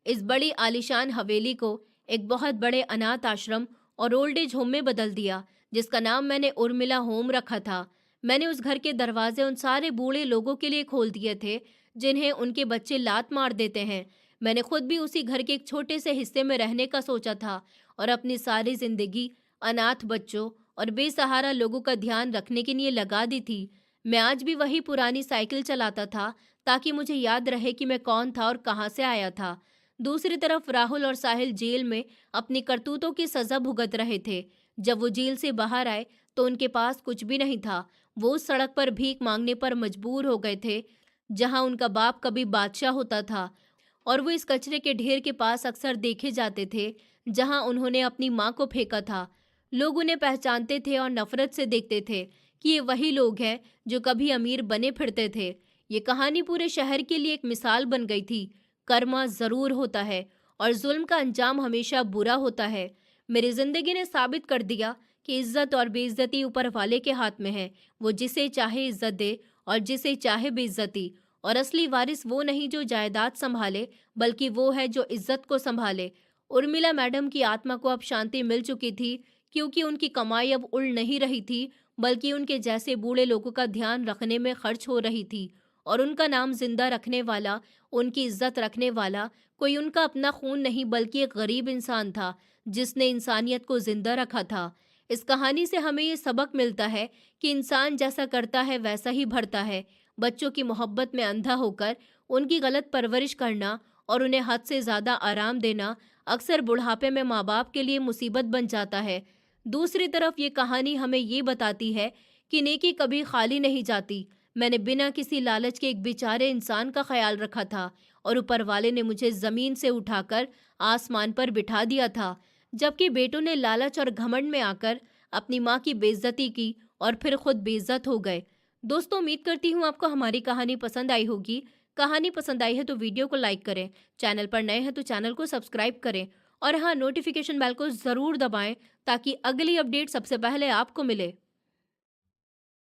Speaker 1: इस बड़ी आलीशान हवेली को एक बहुत बड़े अनाथ आश्रम और ओल्ड एज होम में बदल दिया, जिसका नाम मैंने उर्मिला होम रखा था। मैंने उस घर के दरवाजे उन सारे बूढ़े लोगों के लिए खोल दिए थे जिन्हें उनके बच्चे लात मार देते हैं। मैंने खुद भी उसी घर के एक छोटे से हिस्से में रहने का सोचा था और अपनी सारी जिंदगी अनाथ बच्चों और बेसहारा लोगों का ध्यान रखने के लिए लगा दी थी। मैं आज भी वही पुरानी साइकिल चलाता था ताकि मुझे याद रहे कि मैं कौन था और कहाँ से आया था। दूसरी तरफ राहुल और साहिल जेल में अपनी करतूतों की सजा भुगत रहे थे। जब वो जेल से बाहर आए तो उनके पास कुछ भी नहीं था। वो उस सड़क पर भीख मांगने पर मजबूर हो गए थे जहां उनका बाप कभी बादशाह होता था, और वो इस कचरे के ढेर के पास अक्सर देखे जाते थे जहां उन्होंने अपनी माँ को फेंका था। लोग उन्हें पहचानते थे और नफरत से देखते थे कि ये वही लोग हैं जो कभी अमीर बने फिरते थे। ये कहानी पूरे शहर के लिए एक मिसाल बन गई थी। कर्मा जरूर होता है और जुल्म का अंजाम हमेशा बुरा होता है। मेरी जिंदगी ने साबित कर दिया कि इज्जत और बेइज्जती ऊपर वाले के हाथ में है। वो जिसे चाहे इज्जत दे और जिसे चाहे बेइज्जती। और असली वारिस वो नहीं जो जायदाद संभाले, बल्कि वो है जो इज्जत को संभाले। उर्मिला मैडम की आत्मा को अब शांति मिल चुकी थी, क्योंकि उनकी कमाई अब उड़ नहीं रही थी, बल्कि उनके जैसे बूढ़े लोगों का ध्यान रखने में खर्च हो रही थी। और उनका नाम जिंदा रखने वाला, उनकी इज्जत रखने वाला कोई उनका अपना खून नहीं बल्कि एक गरीब इंसान था जिसने इंसानियत को जिंदा रखा था। इस कहानी से हमें ये सबक मिलता है कि इंसान जैसा करता है वैसा ही भरता है। बच्चों की मोहब्बत में अंधा होकर उनकी गलत परवरिश करना और उन्हें हद से ज़्यादा आराम देना अक्सर बुढ़ापे में माँ बाप के लिए मुसीबत बन जाता है। दूसरी तरफ ये कहानी हमें ये बताती है कि नेकी कभी खाली नहीं जाती। मैंने बिना किसी लालच के एक बेचारे इंसान का ख्याल रखा था और ऊपर वाले ने मुझे ज़मीन से उठाकर आसमान पर बिठा दिया था, जबकि बेटों ने लालच और घमंड में आकर अपनी माँ की बेइज्जती की और फिर खुद बेइज्जत हो गए। दोस्तों, उम्मीद करती हूँ आपको हमारी कहानी पसंद आई होगी। कहानी पसंद आई है तो वीडियो को लाइक करें, चैनल पर नए हैं तो चैनल को सब्सक्राइब करें और हाँ, नोटिफिकेशन बेल को ज़रूर दबाएं ताकि अगली अपडेट सबसे पहले आपको मिले।